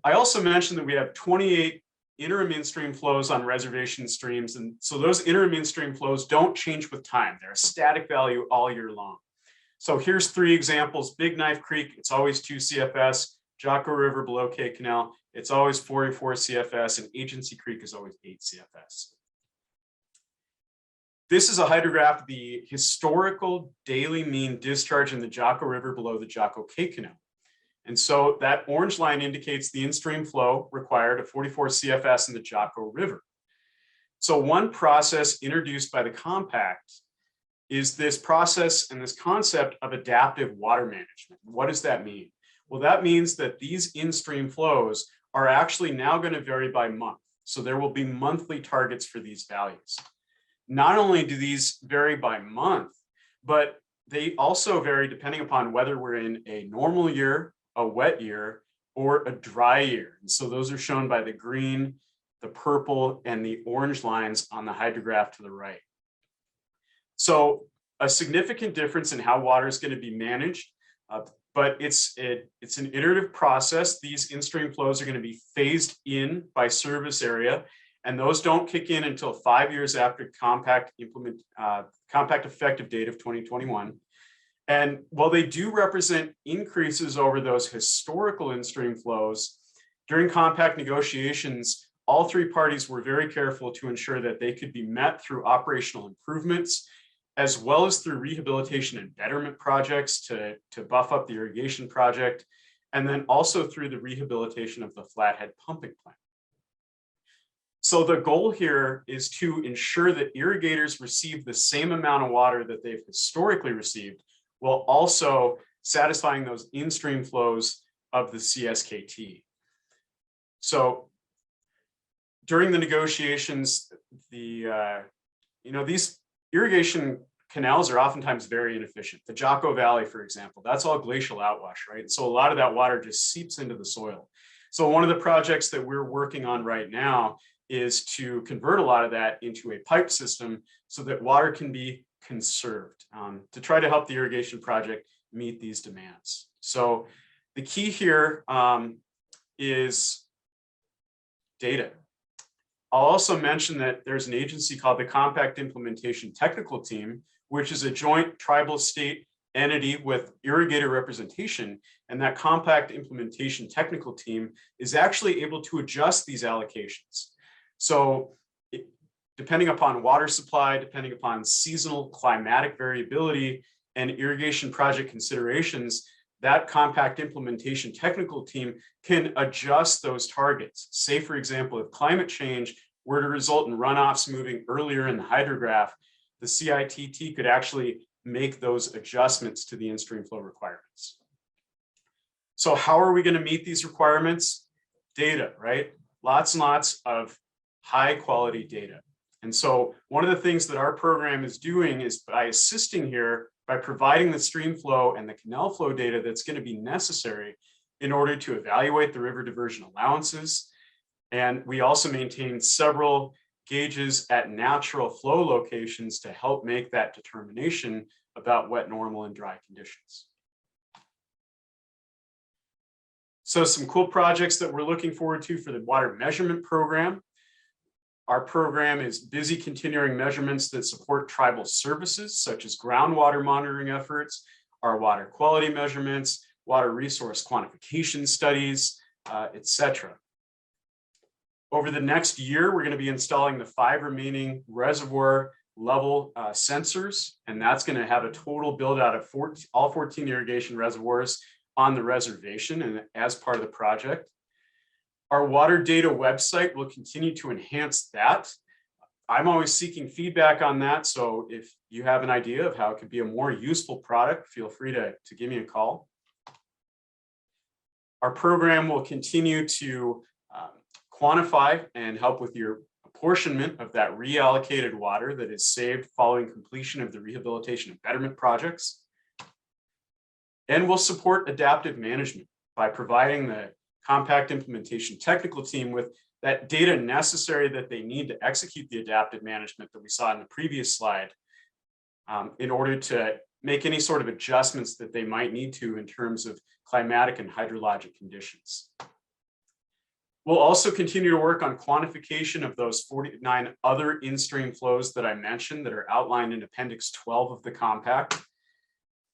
I also mentioned that we have 28 interim in-stream flows on reservation streams. And so those interim in-stream flows don't change with time. They're a static value all year long. So here's 3 examples. Big Knife Creek, it's always 2 CFS. Jocko River below K Canal, it's always 44 CFS. And Agency Creek is always 8 CFS. This is a hydrograph of the historical daily mean discharge in the Jocko River below the Jocko K Canal. And so that orange line indicates the in-stream flow required of 44 CFS in the Jocko River. So one process introduced by the compact is this process and this concept of adaptive water management. What does that mean? Well, that means that these in-stream flows are actually now going to vary by month. So there will be monthly targets for these values. Not only do these vary by month, but they also vary depending upon whether we're in a normal year, a wet year, or a dry year. And so those are shown by the green, the purple, and the orange lines on the hydrograph to the right. So a significant difference in how water is going to be managed, but it's an iterative process. These in-stream flows are going to be phased in by service area, and those don't kick in until 5 years after compact effective date of 2021. And while they do represent increases over those historical in-stream flows, during compact negotiations, all 3 parties were very careful to ensure that they could be met through operational improvements, as well as through rehabilitation and betterment projects to buff up the irrigation project, and then also through the rehabilitation of the Flathead pumping plant. So the goal here is to ensure that irrigators receive the same amount of water that they've historically received, while also satisfying those in-stream flows of the CSKT. So during the negotiations, these irrigation canals are oftentimes very inefficient. The Jocko Valley, for example, that's all glacial outwash, right? So a lot of that water just seeps into the soil. So one of the projects that we're working on right now is to convert a lot of that into a pipe system so that water can be conserved to try to help the irrigation project meet these demands. So the key here is data. I'll also mention that there's an agency called the Compact Implementation Technical Team, which is a joint tribal state entity with irrigator representation. And that Compact Implementation Technical Team is actually able to adjust these allocations. So depending upon water supply, depending upon seasonal climatic variability and irrigation project considerations, that Compact Implementation Technical Team can adjust those targets. Say, for example, if climate change were to result in runoffs moving earlier in the hydrograph, the CITT could actually make those adjustments to the in-stream flow requirements. So how are we going to meet these requirements? Data, right? Lots and lots of high quality data. And so one of the things that our program is doing is by assisting here, by providing the stream flow and the canal flow data that's going to be necessary in order to evaluate the river diversion allowances. And we also maintain several gauges at natural flow locations to help make that determination about wet, normal, and dry conditions. So some cool projects that we're looking forward to for the water measurement program. Our program is busy continuing measurements that support tribal services, such as groundwater monitoring efforts, our water quality measurements, water resource quantification studies, etc. Over the next year, we're going to be installing the 5 remaining reservoir level sensors, and that's going to have a total build out of all 14 irrigation reservoirs on the reservation and as part of the project. Our water data website will continue to enhance that. I'm always seeking feedback on that, so if you have an idea of how it could be a more useful product, feel free to give me a call. Our program will continue to quantify and help with your apportionment of that reallocated water that is saved following completion of the rehabilitation and betterment projects. And we'll support adaptive management by providing the compact implementation technical team with that data necessary that they need to execute the adaptive management that we saw in the previous slide, in order to make any sort of adjustments that they might need to in terms of climatic and hydrologic conditions. We'll also continue to work on quantification of those 49 other in-stream flows that I mentioned that are outlined in Appendix 12 of the compact,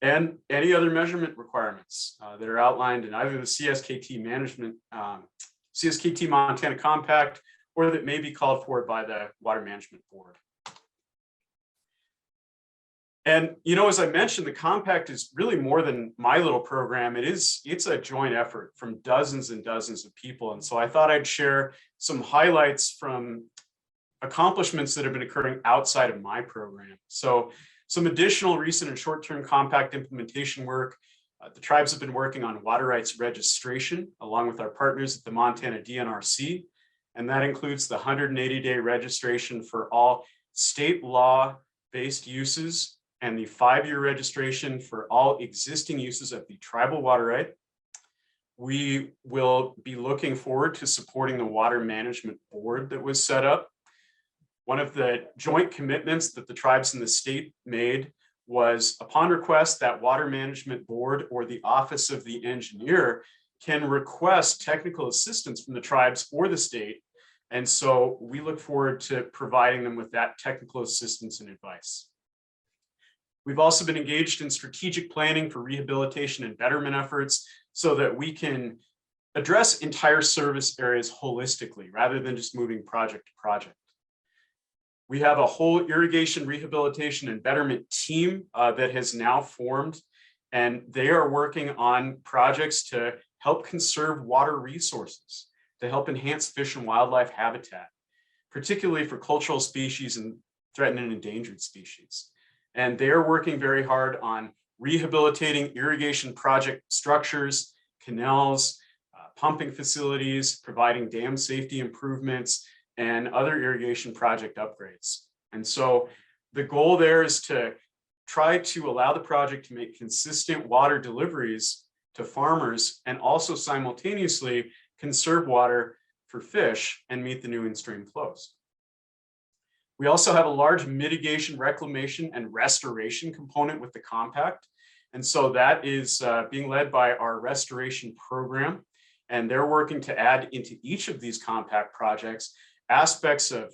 and any other measurement requirements that are outlined in either the CSKT management, CSKT Montana Compact, or that may be called for by the Water Management Board. And, you know, as I mentioned, the compact is really more than my little program. It's a joint effort from dozens and dozens of people. And so I thought I'd share some highlights from accomplishments that have been occurring outside of my program. So some additional recent and short-term compact implementation work. The tribes have been working on water rights registration along with our partners at the Montana DNRC. And that includes the 180-day registration for all state law-based uses and the 5-year registration for all existing uses of the tribal water right. We will be looking forward to supporting the Water Management Board that was set up. One of the joint commitments that the tribes in the state made was, upon request, that Water Management Board or the Office of the Engineer can request technical assistance from the tribes or the state. And so we look forward to providing them with that technical assistance and advice. We've also been engaged in strategic planning for rehabilitation and betterment efforts so that we can address entire service areas holistically rather than just moving project to project. We have a whole irrigation rehabilitation and betterment team that has now formed, and they are working on projects to help conserve water resources, to help enhance fish and wildlife habitat, particularly for cultural species and threatened and endangered species. And they are working very hard on rehabilitating irrigation project structures, canals, pumping facilities, providing dam safety improvements, and other irrigation project upgrades. And so the goal there is to try to allow the project to make consistent water deliveries to farmers and also simultaneously conserve water for fish and meet the new in-stream flows. We also have a large mitigation, reclamation, and restoration component with the compact. And so that is being led by our restoration program. And they're working to add into each of these compact projects aspects of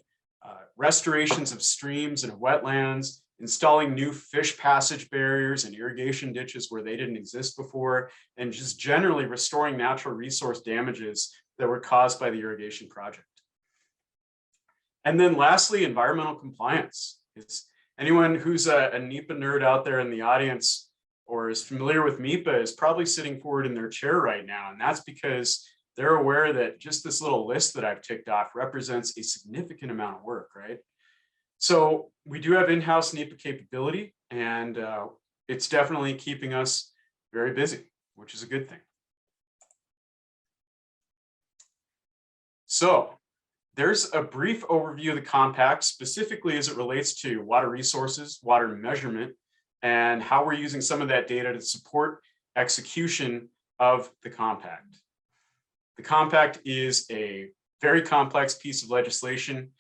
restorations of streams and wetlands, installing new fish passage barriers and irrigation ditches where they didn't exist before, and just generally restoring natural resource damages that were caused by the irrigation project. And then lastly, environmental compliance. It's anyone who's a NEPA nerd out there in the audience or is familiar with MEPA is probably sitting forward in their chair right now. And that's because they're aware that just this little list that I've ticked off represents a significant amount of work, right? So we do have in-house NEPA capability, and it's definitely keeping us very busy, which is a good thing. So there's a brief overview of the compact, specifically as it relates to water resources, water measurement, and how we're using some of that data to support execution of the compact. The compact is a very complex piece of legislation,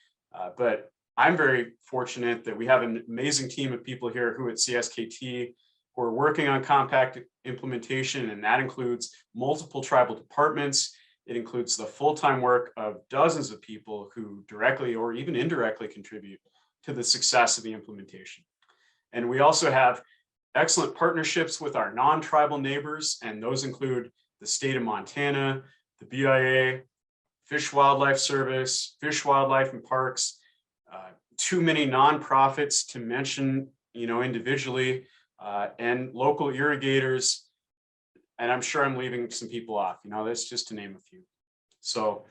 but I'm very fortunate that we have an amazing team of people here who at CSKT who are working on compact implementation, and that includes multiple tribal departments. It includes the full-time work of dozens of people who directly or even indirectly contribute to the success of the implementation. And we also have excellent partnerships with our non-tribal neighbors, and those include the state of Montana, the BIA, Fish Wildlife Service, Fish, Wildlife and Parks, too many nonprofits to mention, individually, and local irrigators. And I'm sure I'm leaving some people off, that's just to name a few. So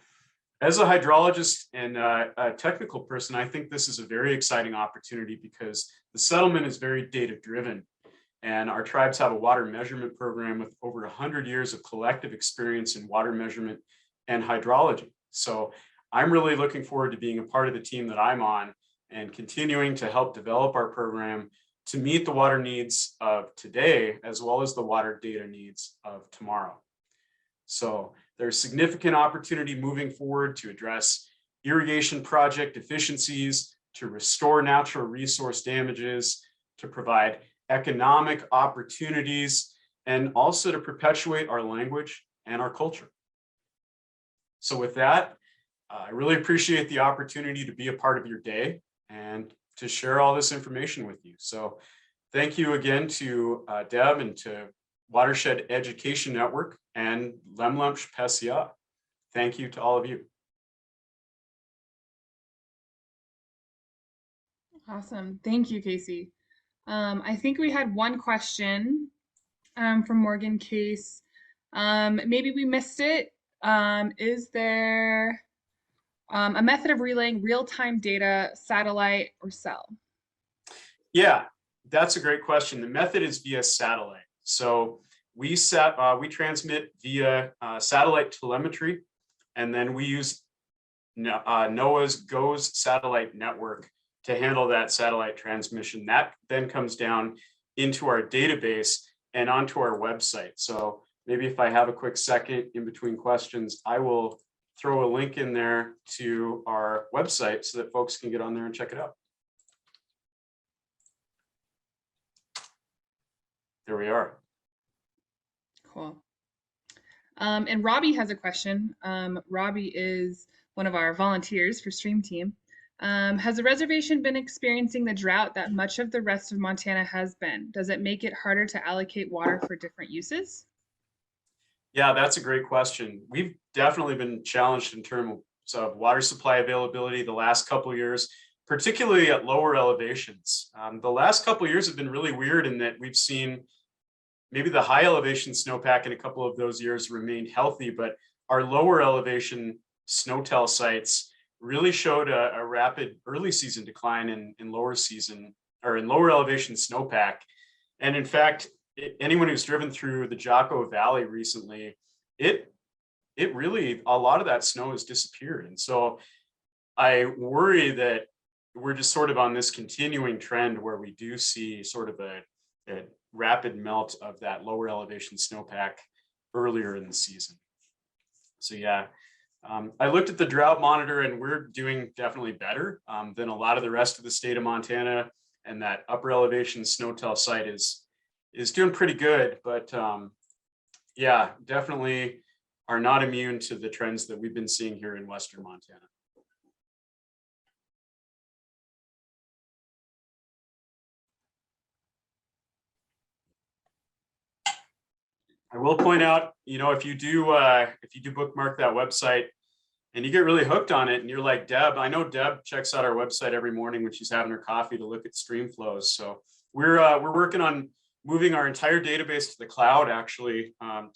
as a hydrologist and a technical person, I think this is a very exciting opportunity because the settlement is very data driven. And our tribes have a water measurement program with over 100 years of collective experience in water measurement and hydrology. So I'm really looking forward to being a part of the team that I'm on and continuing to help develop our program to meet the water needs of today, as well as the water data needs of tomorrow. So there's significant opportunity moving forward to address irrigation project efficiencies, to restore natural resource damages, to provide economic opportunities, and also to perpetuate our language and our culture. So with that, I really appreciate the opportunity to be a part of your day and to share all this information with you. So thank you again to Deb and to Watershed Education Network and Lemlemsh Pesia. Thank you to all of you. Awesome. Thank you, Casey. I think we had one question from Morgan Case. Maybe we missed it. Is there a method of relaying real-time data, satellite or cell? Yeah, that's a great question. The method is via satellite. So we transmit via satellite telemetry, and then we use NOAA's GOES satellite network to handle that satellite transmission. That then comes down into our database and onto our website. So maybe if I have a quick second in between questions, I will throw a link in there to our website so that folks can get on there and check it out. There we are. Cool. And Robbie has a question. Robbie is one of our volunteers for Stream Team. Has the reservation been experiencing the drought that much of the rest of Montana has been? Does it make it harder to allocate water for different uses? Yeah, that's a great question. We've definitely been challenged in terms of water supply availability the last couple of years, particularly at lower elevations. The last couple of years have been really weird in that we've seen maybe the high elevation snowpack in a couple of those years remained healthy, but our lower elevation snowtell sites really showed a rapid early season decline in lower elevation snowpack. And in fact, anyone who's driven through the Jocko Valley recently, it really, a lot of that snow has disappeared. And so I worry that we're just sort of on this continuing trend where we do see sort of a rapid melt of that lower elevation snowpack earlier in the season. So yeah, I looked at the drought monitor and we're doing definitely better than a lot of the rest of the state of Montana, and that upper elevation snowtell site is doing pretty good, but yeah, definitely are not immune to the trends that we've been seeing here in Western Montana. I will point out, if you do bookmark that website and you get really hooked on it and you're like Deb, I know Deb checks out our website every morning when she's having her coffee to look at stream flows. So we're working on moving our entire database to the cloud, actually, for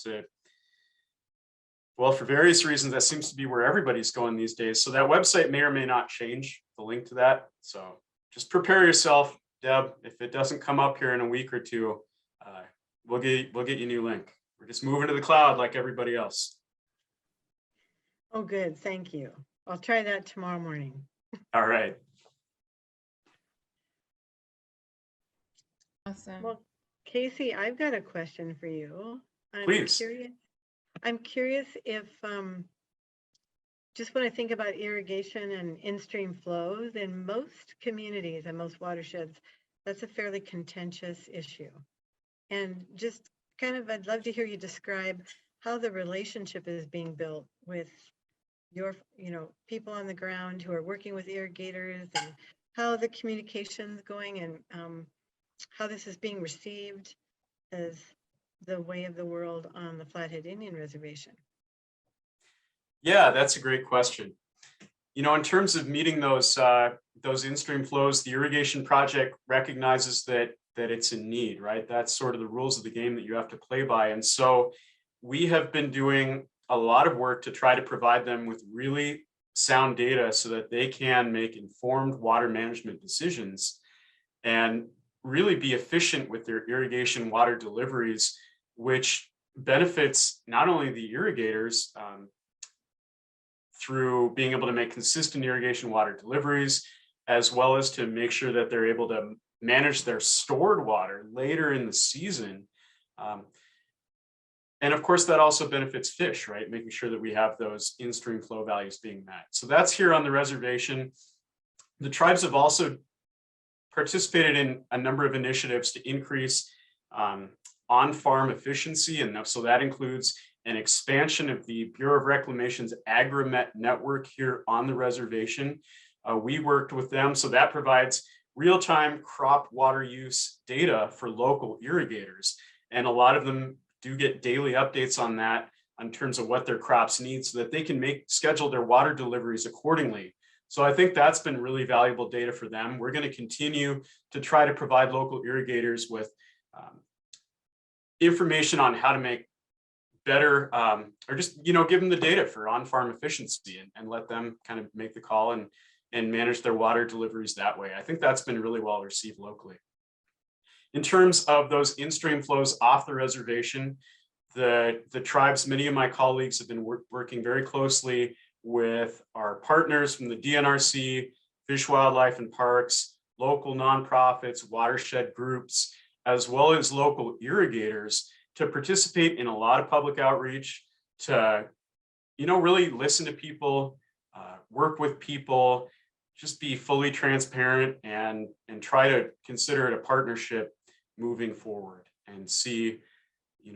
various reasons, that seems to be where everybody's going these days. So that website may or may not change, the link to that. So just prepare yourself, Deb. If it doesn't come up here in a week or two, we'll get you a new link. We're just moving to the cloud like everybody else. Oh, good. Thank you. I'll try that tomorrow morning. All right. Awesome. Well, Casey, I've got a question for you. Please. I'm curious if, just when I think about irrigation and in-stream flows, in most communities and most watersheds, that's a fairly contentious issue. And just kind of, I'd love to hear you describe how the relationship is being built with your, people on the ground who are working with irrigators, and how the communication's going, and how this is being received as the way of the world on the Flathead Indian Reservation. Yeah, that's a great question. In terms of meeting those in-stream flows, the irrigation project recognizes that it's in need, right? That's sort of the rules of the game that you have to play by. And so we have been doing a lot of work to try to provide them with really sound data so that they can make informed water management decisions and really be efficient with their irrigation water deliveries, which benefits not only the irrigators through being able to make consistent irrigation water deliveries, as well as to make sure that they're able to manage their stored water later in the season. And of course, that also benefits fish, right? Making sure that we have those in-stream flow values being met. So that's here on the reservation. The tribes have also participated in a number of initiatives to increase on-farm efficiency. And so that includes an expansion of the Bureau of Reclamation's AgriMet network here on the reservation. We worked with them, so that provides real-time crop water use data for local irrigators. And a lot of them do get daily updates on that in terms of what their crops need so that they can schedule their water deliveries accordingly. So I think that's been really valuable data for them. We're going to continue to try to provide local irrigators with information on how to make better, or just, give them the data for on-farm efficiency and let them kind of make the call and manage their water deliveries that way. I think that's been really well received locally. In terms of those in-stream flows off the reservation, the tribes, many of my colleagues have been working very closely with our partners from the DNRC, Fish, Wildlife and Parks, local nonprofits, watershed groups, as well as local irrigators to participate in a lot of public outreach, to, really listen to people, work with people, just be fully transparent and try to consider it a partnership moving forward and see,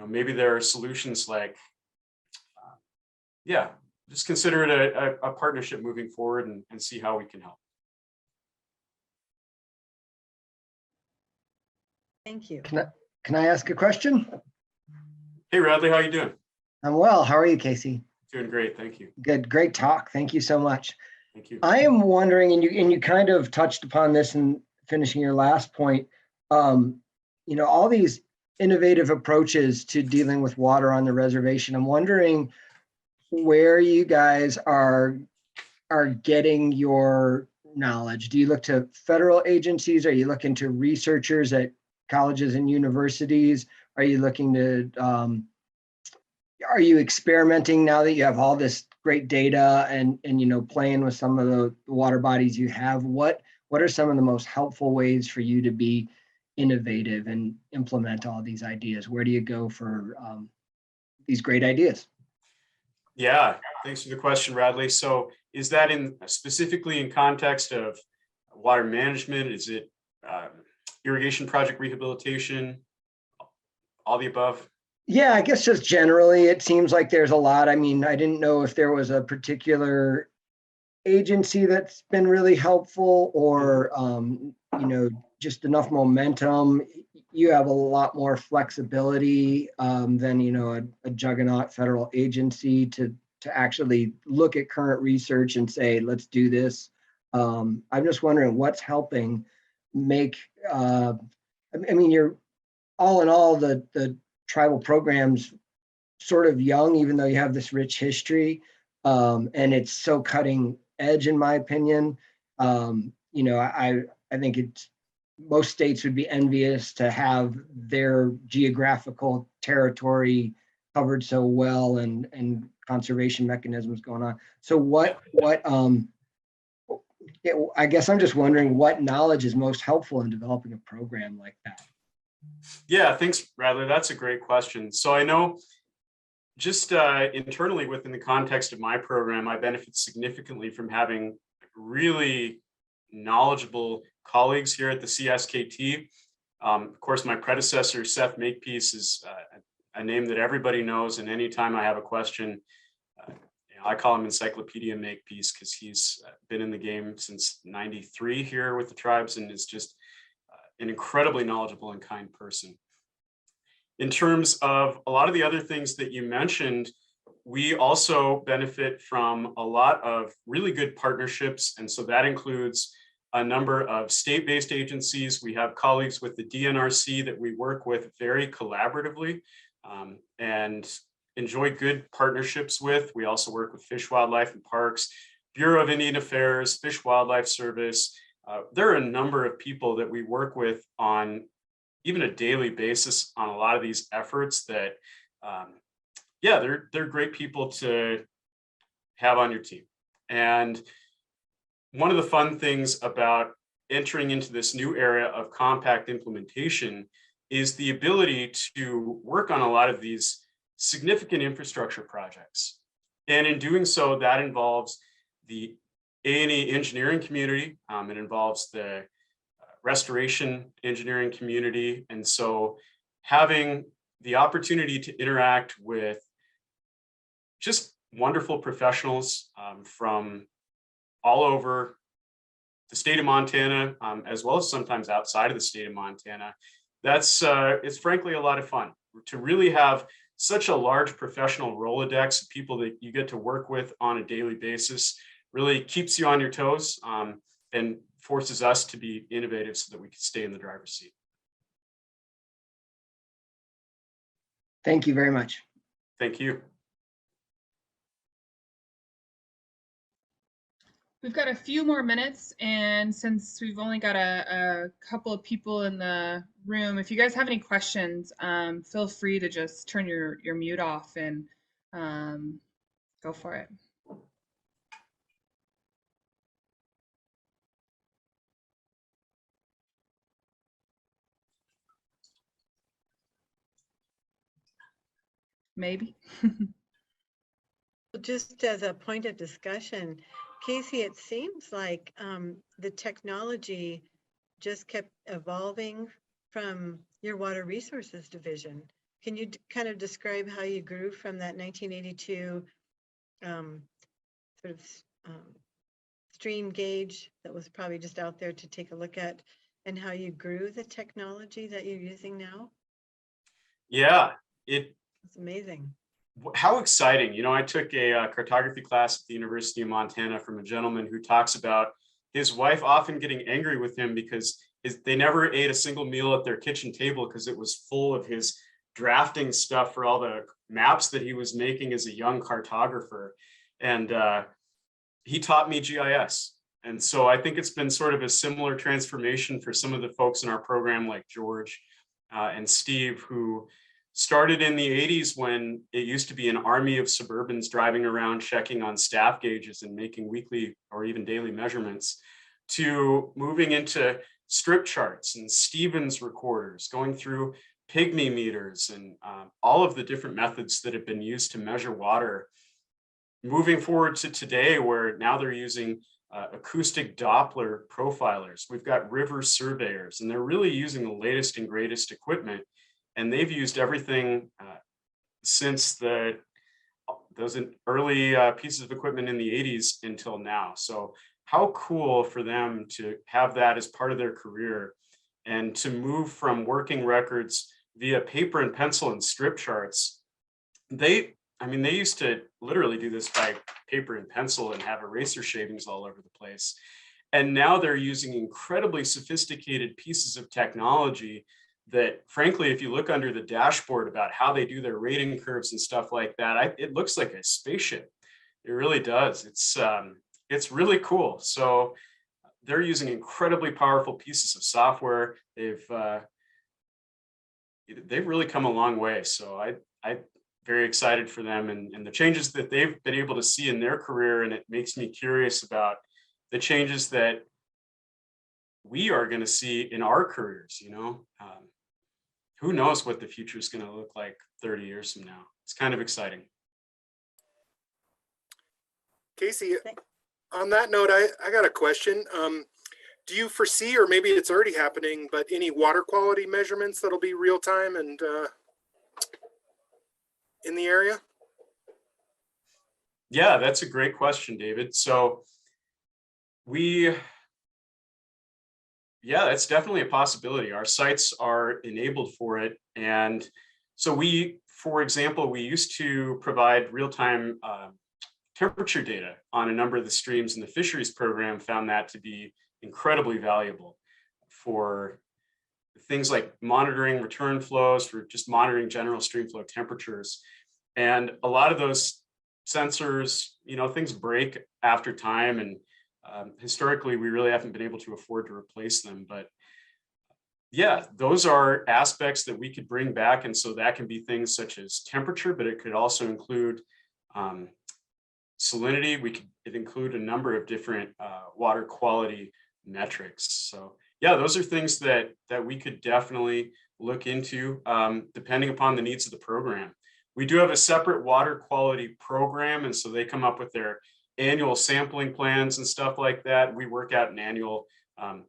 maybe there are solutions like, just consider it a partnership moving forward and see how we can help. Thank you. Can I ask a question? Hey, Radley, how you doing? I'm well. How are you, Casey? Doing great, thank you. Good, great talk. Thank you so much. Thank you. I am wondering, and you kind of touched upon this in finishing your last point, all these innovative approaches to dealing with water on the reservation. I'm wondering where you guys are getting your knowledge. Do you look to federal agencies? Are you looking to researchers at colleges and universities? Are you looking to, are you experimenting now that you have all this great data and playing with some of the water bodies you have? What are some of the most helpful ways for you to be innovative and implement all these ideas? Where do you go for these great ideas? Yeah, thanks for the question, Radley. So is that specifically in context of water management? Is it irrigation project rehabilitation? All the above? Yeah, I guess just generally, it seems like there's a lot. I mean, I didn't know if there was a particular agency that's been really helpful or, just enough momentum. You have a lot more flexibility than, a juggernaut federal agency to actually look at current research and say, let's do this. I'm just wondering what's helping make, you're all in all, the tribal programs sort of young, even though you have this rich history, and it's so cutting edge, in my opinion. I think most states would be envious to have their geographical territory covered so well and conservation mechanisms going on. So I guess I'm just wondering what knowledge is most helpful in developing a program like that. Yeah, thanks, Radley. That's a great question. So I know just internally within the context of my program, I benefit significantly from having really knowledgeable colleagues here at the Cskt. Of course, my predecessor, Seth Makepeace, is a name that everybody knows. And anytime I have a question, I call him Encyclopedia Makepeace because he's been in the game since '93 here with the tribes and is just an incredibly knowledgeable and kind person. In terms of a lot of the other things that you mentioned, we also benefit from a lot of really good partnerships. And so that includes a number of state-based agencies. We have colleagues with the DNRC that we work with very collaboratively and enjoy good partnerships with. We also work with Fish, Wildlife and Parks, Bureau of Indian Affairs, Fish Wildlife Service. There are a number of people that we work with on even a daily basis on a lot of these efforts that, yeah, they're great people to have on your team. And one of the fun things about entering into this new era of compact implementation is the ability to work on a lot of these significant infrastructure projects. And in doing so, that involves the A&E engineering community. It involves the restoration engineering community. And so having the opportunity to interact with just wonderful professionals from all over the state of Montana, as well as sometimes outside of the state of Montana, it's frankly a lot of fun to really have such a large professional Rolodex of people that you get to work with on a daily basis. Really keeps you on your toes and forces us to be innovative so that we can stay in the driver's seat. Thank you very much. Thank you. We've got a few more minutes, and since we've only got a couple of people in the room, if you guys have any questions, feel free to just turn your mute off and go for it. Maybe. Just as a point of discussion, Casey, it seems like the technology just kept evolving from your water resources division. Can you kind of describe how you grew from that 1982 sort of stream gauge that was probably just out there to take a look at, and how you grew the technology that you're using now? Yeah, it's amazing. How exciting. You know, I took a cartography class at the University of Montana from a gentleman who talks about his wife often getting angry with him because they never ate a single meal at their kitchen table because it was full of his drafting stuff for all the maps that he was making as a young cartographer. And he taught me GIS. And so I think it's been sort of a similar transformation for some of the folks in our program like George and Steve, who started in the 80s when it used to be an army of Suburbans driving around checking on staff gauges and making weekly or even daily measurements, to moving into strip charts and Stevens recorders, going through pygmy meters and all of the different methods that have been used to measure water. Moving forward to today, where now they're using acoustic Doppler profilers. We've got river surveyors, and they're really using the latest and greatest equipment. And they've used everything since those early pieces of equipment in the 80s until now. So how cool for them to have that as part of their career and to move from working records via paper and pencil and strip charts. They used to literally do this by paper and pencil and have eraser shavings all over the place. And now they're using incredibly sophisticated pieces of technology that, frankly, if you look under the dashboard about how they do their rating curves and stuff like that, it looks like a spaceship. It really does. It's really cool. So they're using incredibly powerful pieces of software. They've really come a long way. So I'm very excited for them and the changes that they've been able to see in their career. And it makes me curious about the changes that we are going to see in our careers. You know, who knows what the future is going to look like 30 years from now. It's kind of exciting. Casey, on that note, I got a question. do you foresee, or maybe it's already happening, but any water quality measurements that'll be real time and in the area? Yeah, that's a great question, David. So yeah, that's definitely a possibility. Our sites are enabled for it. And so for example, we used to provide real-time temperature data on a number of the streams, and the fisheries program found that to be incredibly valuable for things like monitoring return flows, for just monitoring general stream flow temperatures. And a lot of those sensors, things break after time, and historically we really haven't been able to afford to replace them. But yeah, those are aspects that we could bring back. And so that can be things such as temperature, but it could also include salinity. It include a number of different water quality metrics. So yeah, those are things that we could definitely look into depending upon the needs of the program. We do have a separate water quality program, and so they come up with their annual sampling plans and stuff like that. We work out an annual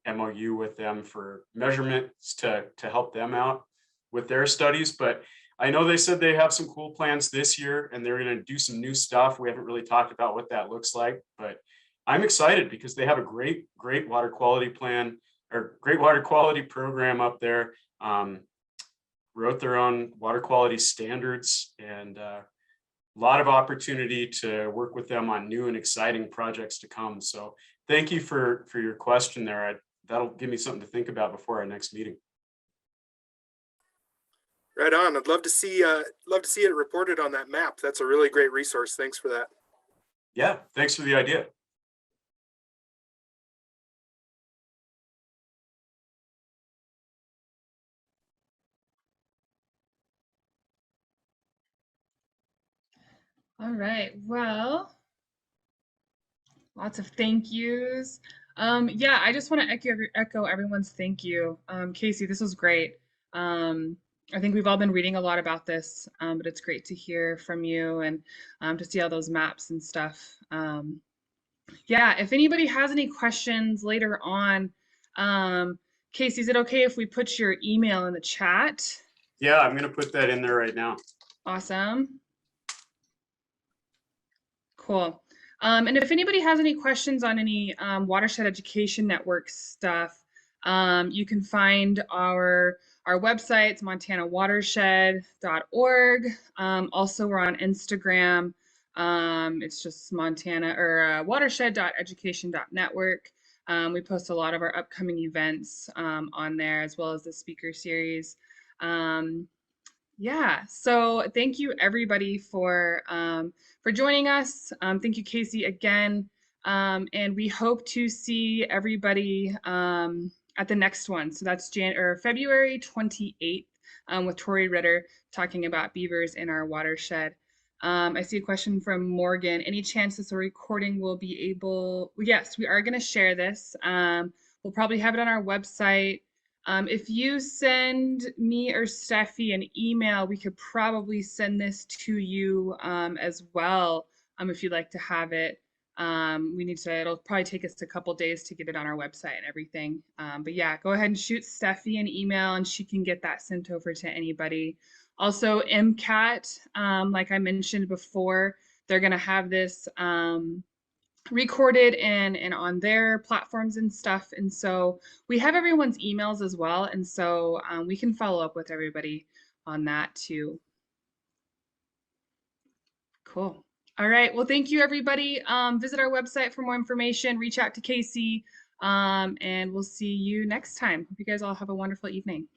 MOU with them for measurements to help them out with their studies. But I know they said they have some cool plans this year, and they're going to do some new stuff. We haven't really talked about what that looks like, but I'm excited because they have a great water quality plan, or great water quality program up there. Wrote their own water quality standards, and a lot of opportunity to work with them on new and exciting projects to come. So thank you for your question there. That'll give me something to think about before our next meeting. Right on. I'd love to see it reported on that map. That's a really great resource. Thanks for that. Yeah, thanks for the idea. All right, well, lots of thank yous. Yeah, I just want to echo everyone's thank you. Casey, this was great. I think we've all been reading a lot about this, but it's great to hear from you and to see all those maps and stuff. Yeah, if anybody has any questions later on, Casey, is it okay if we put your email in the chat? Yeah, I'm going to put that in there right now. Awesome. Cool. And if anybody has any questions on any Watershed Education Network stuff, you can find our website, montanawatershed.org. Also, we're on Instagram. It's just watershed.education.network. We post a lot of our upcoming events on there, as well as the speaker series. Yeah, so thank you everybody for joining us. Thank you, Casey, again. And we hope to see everybody at the next one. So that's February 28th with Torrey Ritter talking about beavers in our watershed. I see a question from Morgan. Any chance this recording will be able? Yes, we are going to share this. We'll probably have it on our website. If you send me or Steffi an email, we could probably send this to you as well if you'd like to have it. It'll probably take us a couple days to get it on our website and everything. But yeah, go ahead and shoot Steffi an email and she can get that sent over to anybody. Also, MCAT, like I mentioned before, they're going to have this recorded and on their platforms and stuff. And so we have everyone's emails as well. And so we can follow up with everybody on that too. Cool. All right. Well, thank you, everybody. Visit our website for more information. Reach out to Casey, and we'll see you next time. Hope you guys all have a wonderful evening.